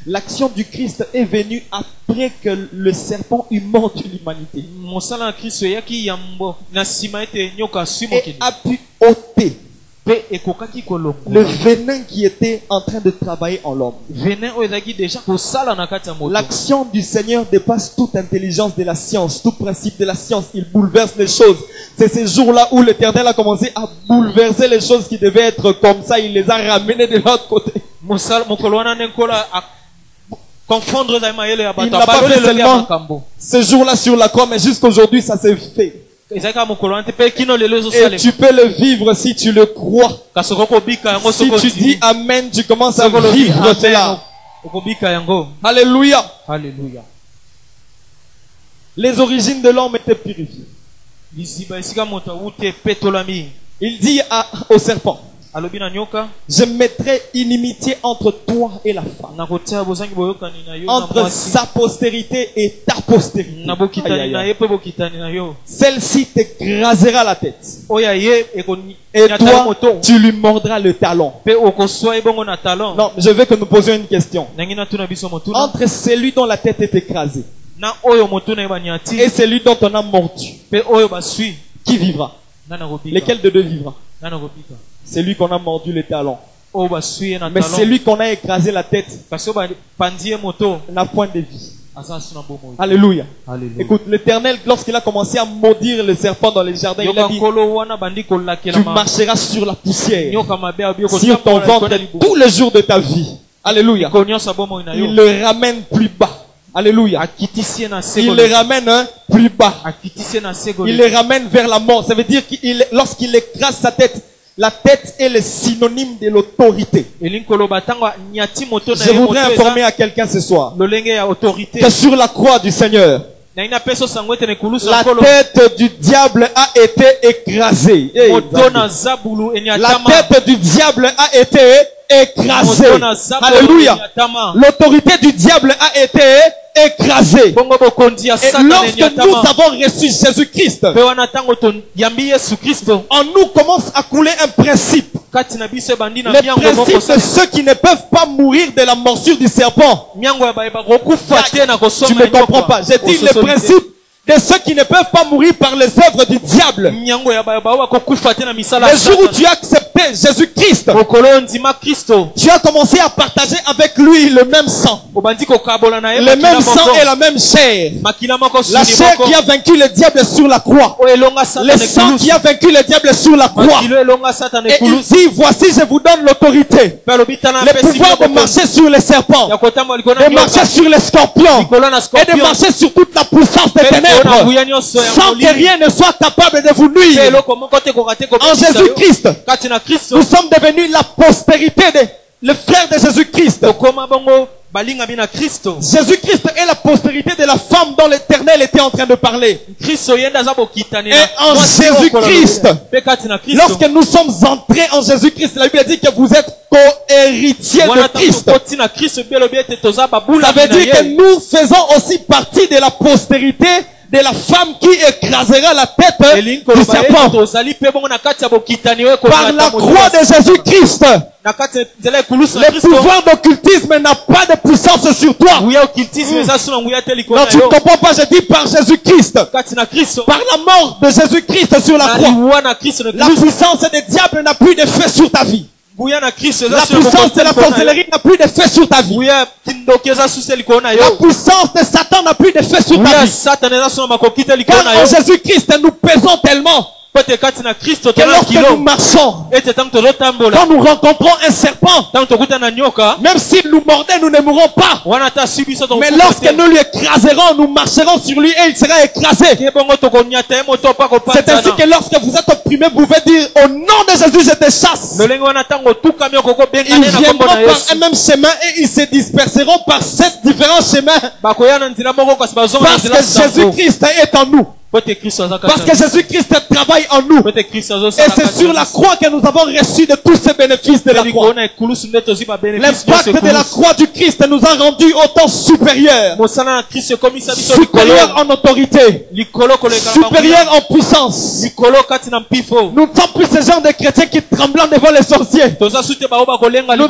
l'action du Christ est venue après que le serpent eut mordu l'humanité. Et a pu ôter le venin qui était en train de travailler en l'homme. L'action du Seigneur dépasse toute intelligence de la science, tout principe de la science. Il bouleverse les choses. C'est ces jours-là où l'Éternel a commencé à bouleverser les choses qui devaient être comme ça. Il les a ramenées de l'autre côté. Il n'a pas fait seulement ce jour-là sur la croix, mais jusqu'aujourd'hui ça s'est fait. Et tu peux le vivre si tu le crois. Si tu dis Amen, tu commences à vivre cela. Alléluia. Alléluia. Les origines de l'homme étaient purifiées. Il dit au serpent, je mettrai inimitié entre toi et la femme, entre sa postérité et ta postérité. Celle-ci t'écrasera la tête. Et toi, tu lui mordras le talon. Non, je veux que nous posions une question. Entre celui dont la tête est écrasée et celui dont on a mordu, qui vivra? Lequel de deux vivra? C'est lui qu'on a mordu le talon. Mais celui qu'on a écrasé la tête n'a point de vie. Alléluia. Écoute, l'Éternel, lorsqu'il a commencé à maudire le serpent dans les jardins, il a dit: tu marcheras sur la poussière, sur ton ventre tous les jours de ta vie. Alléluia. Il le ramène plus bas. Alléluia. Il le ramène plus bas. Il le ramène vers la mort. Ça veut dire que lorsqu'il écrase sa tête, la tête est le synonyme de l'autorité. Je voudrais informer à quelqu'un ce soir que sur la croix du Seigneur, la tête du diable a été écrasée. La tête du diable a été écrasée. Alléluia. L'autorité du diable a été écrasée. Et lorsque nous avons reçu Jésus-Christ, en nous commence à couler un principe. Le principe de ceux qui ne peuvent pas mourir de la morsure du serpent. Tu ne comprends pas. J'ai dit le principe de ceux qui ne peuvent pas mourir par les œuvres du diable. Le jour où tu as accepté Jésus-Christ, tu as commencé à partager avec lui le même sang. Le même sang et la même chair. La chair qui a vaincu le diable sur la croix. Le sang qui a vaincu le diable sur la croix. Et il dit: voici, je vous donne l'autorité, le pouvoir de marcher sur les serpents, de marcher sur les scorpions et de marcher sur toute la puissance des ténèbres, sans que rien ne soit capable de vous nuire. En Jésus-Christ, nous sommes devenus la postérité, le frère de Jésus-Christ. Jésus-Christ est la postérité de la femme dont l'Éternel était en train de parler. Et en Jésus-Christ, lorsque nous sommes entrés en Jésus-Christ, la Bible dit que vous êtes co-héritiers de Christ. Ça veut dire que nous faisons aussi partie de la postérité de la femme qui écrasera la tête du serpent. Par la croix de Jésus-Christ, le pouvoir d'occultisme n'a pas de puissance sur toi. Non, tu ne comprends pas, je dis par Jésus-Christ. Par la mort de Jésus-Christ sur la croix, la puissance des diables n'a plus d'effet sur ta vie. La puissance de la sorcellerie n'a plus d'effet sur ta vie. La puissance de Satan n'a plus d'effet sur ta vie. Car en Jésus-Christ, nous pesons tellement que lorsque nous marchons, quand nous rencontrons un serpent, même s'il nous mordait, nous ne mourrons pas. Mais lorsque nous lui écraserons, nous marcherons sur lui et il sera écrasé. C'est ainsi que lorsque vous êtes opprimé, vous pouvez dire: au nom de Jésus, je te chasse. Ils viendront par un même chemin et ils se disperseront par 7 différents chemins. Parce que Jésus-Christ est en nous. Parce que Jésus-Christ travaille en nous. Et c'est sur la croix que nous avons reçu de tous ces bénéfices de la croix. L'impact de la croix du Christ nous a rendus autant supérieurs. Supérieurs en autorité. Supérieurs en puissance. Nous ne sommes plus ce genre de chrétiens qui tremblent devant les sorciers. Nous ne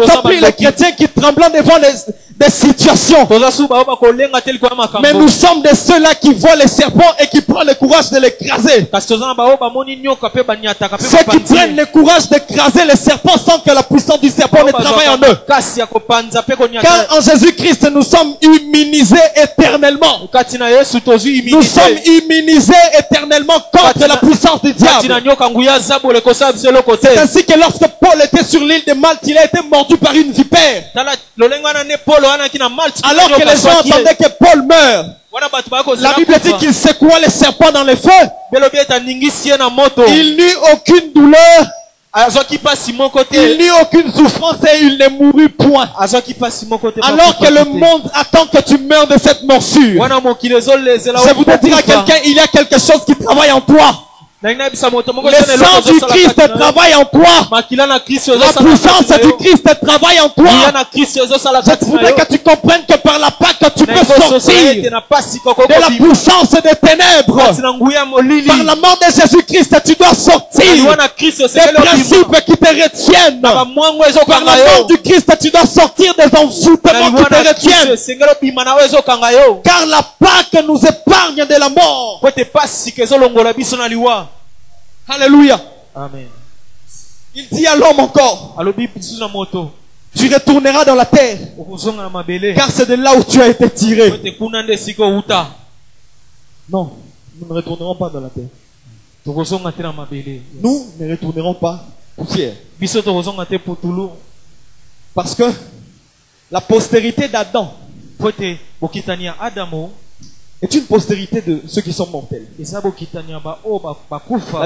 sommes plus les chrétiens qui tremblent devant des situations. Mais nous sommes de ceux-là qui voient les serpents et qui prennent le courage de l'écraser. Ceux qui prennent le courage d'écraser les serpents sans que la puissance du serpent ne travaille en eux. Car en Jésus-Christ, nous sommes immunisés éternellement. Nous sommes immunisés éternellement contre la puissance du diable. C'est ainsi que lorsque Paul était sur l'île de Malte, il a été mordu par une vipère. Alors que les gens entendaient que Paul meurt, la Bible dit qu'il secoua les serpents dans les feux. Il n'eut aucune douleur. Il n'eut aucune souffrance et il ne mourut point. Alors que le monde attend que tu meurs de cette morsure, je voudrais dire à quelqu'un, il y a quelque chose qui travaille en toi. Le sang du Christ travaille en toi. La puissance du Christ travaille en toi. Je voudrais que tu comprennes que par la Pâque, tu peux sortir de la puissance des ténèbres. Par la mort de Jésus-Christ, tu dois sortir des principes qui te retiennent. Par la mort du Christ, tu dois sortir des envoûtements qui te retiennent. Car la Pâque nous épargne de la mort. Alléluia. Amen. Il dit à l'homme encore, tu retourneras dans la terre, car c'est de là où tu as été tiré. Non, nous ne retournerons pas dans la terre. Nous ne retournerons pas poussière. Parce que la postérité d'Adam est une postérité de ceux qui sont mortels. La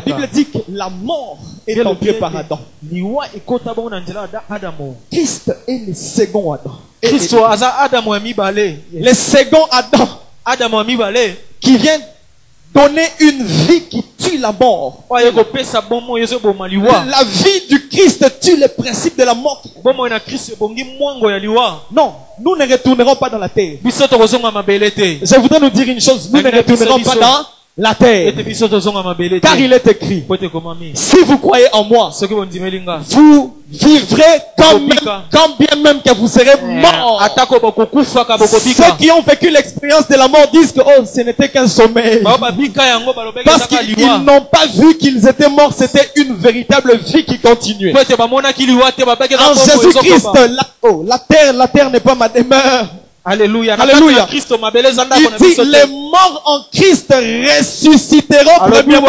Bible dit que la mort est entrée par Adam. Christ est le second Adam. Le second Adam qui vient donner une vie qui tue la mort. La vie du Christ tue les principes de la mort. Non, nous ne retournerons pas dans la terre. Je voudrais nous dire une chose, nous ne retournerons pas dans la terre. Car il est écrit, si vous croyez en moi, vous vivrez quand bien même que vous serez morts. Ceux qui ont vécu l'expérience de la mort disent que oh, ce n'était qu'un sommeil. Parce qu'ils n'ont pas vu qu'ils étaient morts, c'était une véritable vie qui continuait. En Jésus-Christ, la terre n'est pas ma demeure. Alléluia. Alléluia. Il dit les morts en Christ ressusciteront premièrement.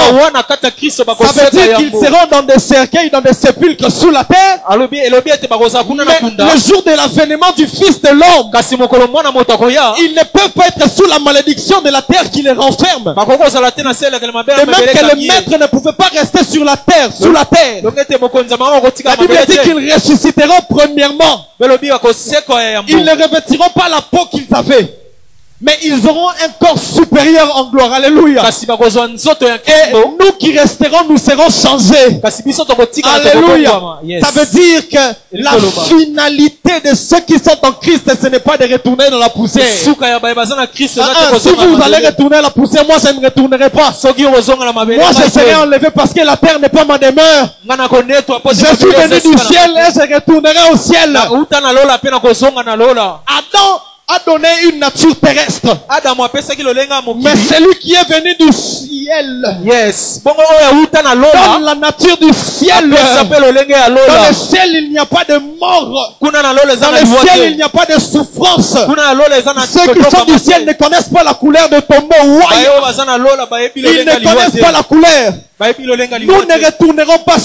Ça veut dire qu'ils seront dans des cercueils, dans des sépulcres sous la terre. Mais le jour de l'avènement du Fils de l'homme, ils ne peuvent pas être sous la malédiction de la terre qui les renferme. De même que le maître ne pouvait pas rester sur la terre, sous la terre. La Bible dit qu'ils ressusciteront premièrement. Ils ne revêtiront pas la peau qu'ils avaient, mais ils auront un corps supérieur en gloire. Alléluia. Et nous qui resterons, nous serons changés. Alléluia. Ça veut dire que la finalité de ceux qui sont en Christ, ce n'est pas de retourner dans la poussière. Si vous allez retourner à la poussière, moi je ne retournerai pas. Moi je serai enlevé parce que la terre n'est pas ma demeure. Je suis venu du ciel et je retournerai au ciel. Adam a donné une nature terrestre. Mais celui qui est venu du ciel donne la nature du ciel. Dans le ciel il n'y a pas de mort. Dans le ciel il n'y a pas de souffrance. Ceux qui sont du ciel ne connaissent pas la couleur de ton mot. Ils ne connaissent pas la couleur. Nous ne retournerons pas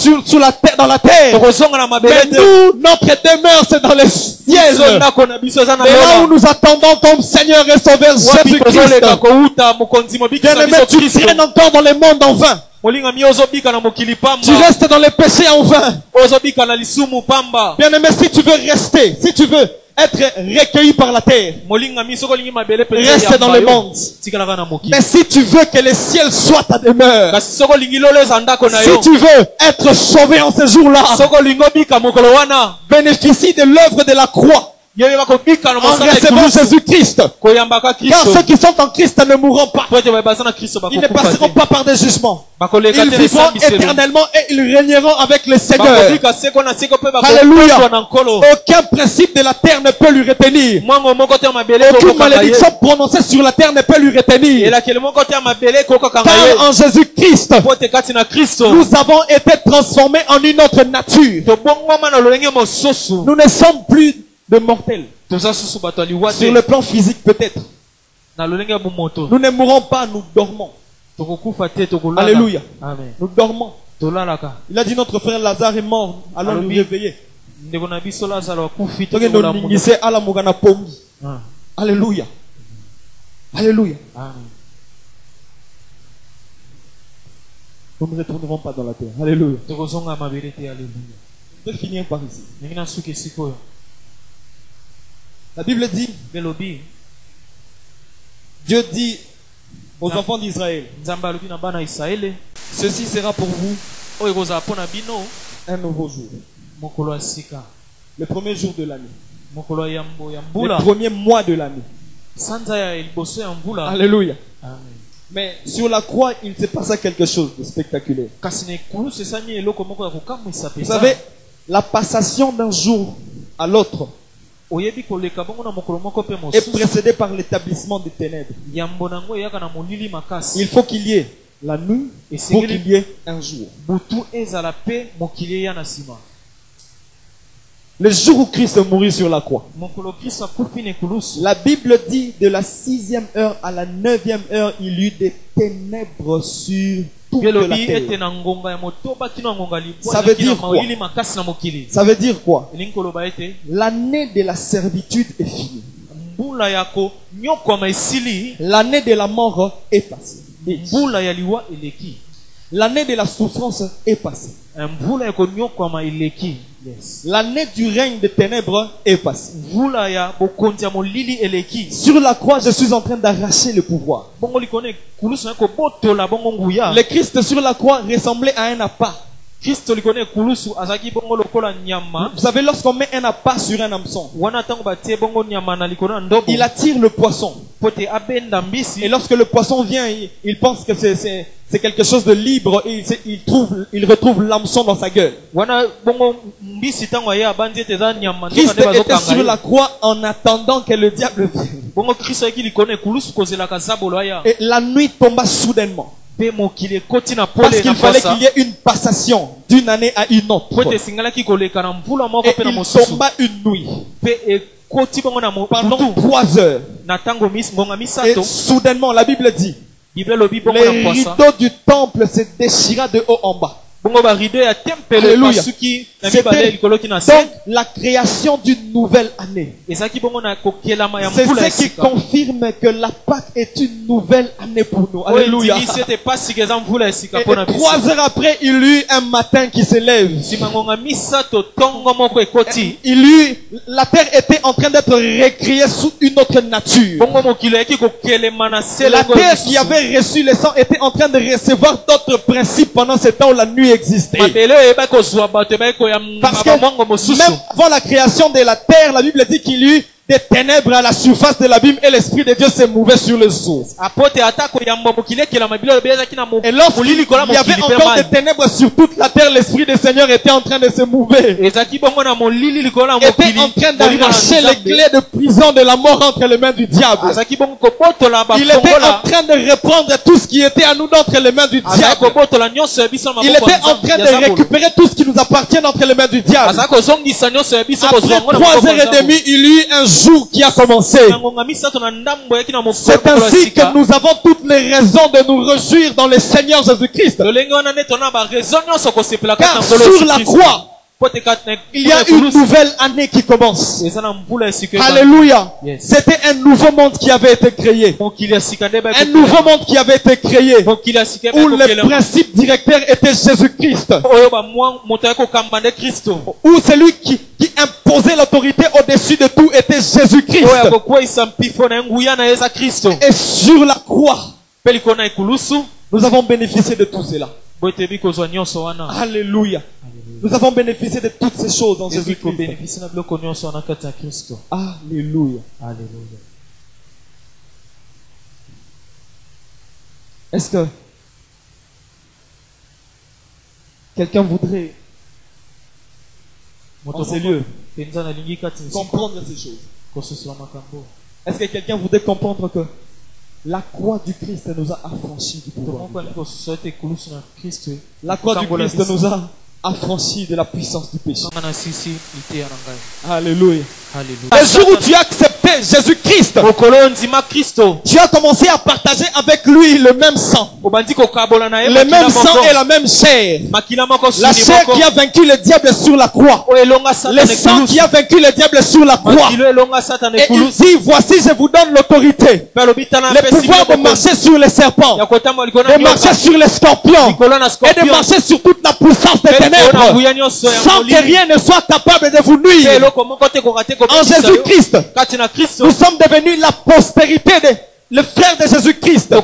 dans la terre. Mais nous, notre demeure c'est dans le ciel. C'est là où nous attendons comme Seigneur et Sauveur Jésus-Christ. Bien-aimé, tu traînes encore dans le monde en vain. Tu restes dans les péchés en vain. Bien-aimé, si tu veux rester, si tu veux être recueilli par la terre, reste dans le monde. Mais si tu veux que le ciel soit ta demeure, si tu veux être sauvé en ce jour-là, bénéficie de l'œuvre de la croix en recevant Jésus-Christ. Car ceux qui sont en Christ ne mourront pas. Ils ne passeront pas par des jugements. Ils vivront éternellement et ils régneront avec le Seigneur. Alléluia. Aucun principe de la terre ne peut lui retenir. Aucune malédiction prononcée sur la terre ne peut lui retenir. Car en Jésus-Christ, nous avons été transformés en une autre nature. Nous ne sommes plus de mortels. Sur le plan physique peut-être. Nous ne mourrons pas, nous dormons. Alléluia. Amen. Nous dormons. Il a dit notre frère Lazare est mort, allons nous réveiller. Alléluia. Alléluia. Nous ne retournerons pas dans la terre. Alléluia. Je vais finir par ici. La Bible dit, Dieu dit aux enfants d'Israël, Ceci sera pour vous un nouveau jour. Le premier jour de l'année. Le premier mois de l'année. Alléluia. Amen. Mais sur la croix, il s'est passé quelque chose de spectaculaire. Vous savez, la passation d'un jour à l'autre est précédée par l'établissement des ténèbres. Il faut qu'il y ait la nuit pour qu'il y ait un jour. Le jour où Christ mourut sur la croix, la Bible dit de la 6e heure à la 9e heure, il y eut des ténèbres sur toute la terre. Ça veut dire quoi? Ça veut dire quoi? L'année de la servitude est finie. L'année de la mort est passée. L'année de la souffrance est passée. L'année du règne des ténèbres est passée. Sur la croix, je suis en train d'arracher le pouvoir. Le Christ sur la croix ressemblait à un appât. Vous savez, lorsqu'on met un appât sur un hameçon, il attire le poisson. Et lorsque le poisson vient, il pense que c'est quelque chose de libre et il retrouve l'hameçon dans sa gueule. Christ était sur la croix en attendant que le diable vienne. Et la nuit tomba soudainement. Parce qu'il fallait qu'il y ait une passation d'une année à une autre. Et il tomba une nuit pendant 3 heures. Et soudainement, la Bible dit, les rideaux du temple se déchira de haut en bas. Alléluia. C'était donc la création d'une nouvelle année. C'est ce qui confirme que la Pâque est une nouvelle année pour nous. Alléluia. Et 3 heures après, il y eut un matin qui se lève. La terre était en train d'être recréée sous une autre nature. La terre qui avait reçu le sang était en train de recevoir d'autres principes pendant ce temps où la nuit existait. Parce que même avant la création de la terre, la Bible dit qu'il y eut des ténèbres à la surface de l'abîme et l'Esprit de Dieu se mouvait sur le seau. Et lorsqu'il y avait encore des ténèbres sur toute la terre, l'Esprit du Seigneur était en train de se mouver. Était en train d'arracher les clés de prison de la mort entre les mains du diable. Il était en train de reprendre tout ce qui était à nous d'entre les mains du diable. Il était en train de récupérer tout ce qui nous appartient entre les mains du diable. Après 3h30, il y eut un jour qui a commencé. C'est ainsi que nous avons toutes les raisons de nous réjouir dans le Seigneur Jésus-Christ. Car sur la croix, il y a une nouvelle année qui commence. Alléluia. C'était un nouveau monde qui avait été créé. Un nouveau monde qui avait été créé. Où le principe directeur était Jésus-Christ. Où celui qui imposait l'autorité au-dessus de tout était Jésus-Christ. Et sur la croix, nous avons bénéficié de tout cela. Alléluia. Nous avons bénéficié de toutes ces choses dans Jésus-Christ. Alléluia. Est-ce que quelqu'un voudrait dans ces lieux comprendre ces choses? Est-ce que quelqu'un voudrait comprendre que la croix du Christ nous a affranchis du pouvoir? La croix du Christ nous a affranchis de la puissance du péché. Alléluia. Le jour où tu as accepté Jésus-Christ, tu as commencé à partager avec lui le même sang. Le même sang et la même chair. La chair qui a vaincu le diable sur la croix. Le sang qui a vaincu le diable sur la croix. Et il dit, voici je vous donne l'autorité. Le pouvoir de marcher sur les serpents. De marcher sur les scorpions. Et de marcher sur toute la puissance des ténèbres. Sans que rien ne soit capable de vous nuire. En Jésus-Christ, nous sommes devenus la postérité, le frère de Jésus-Christ.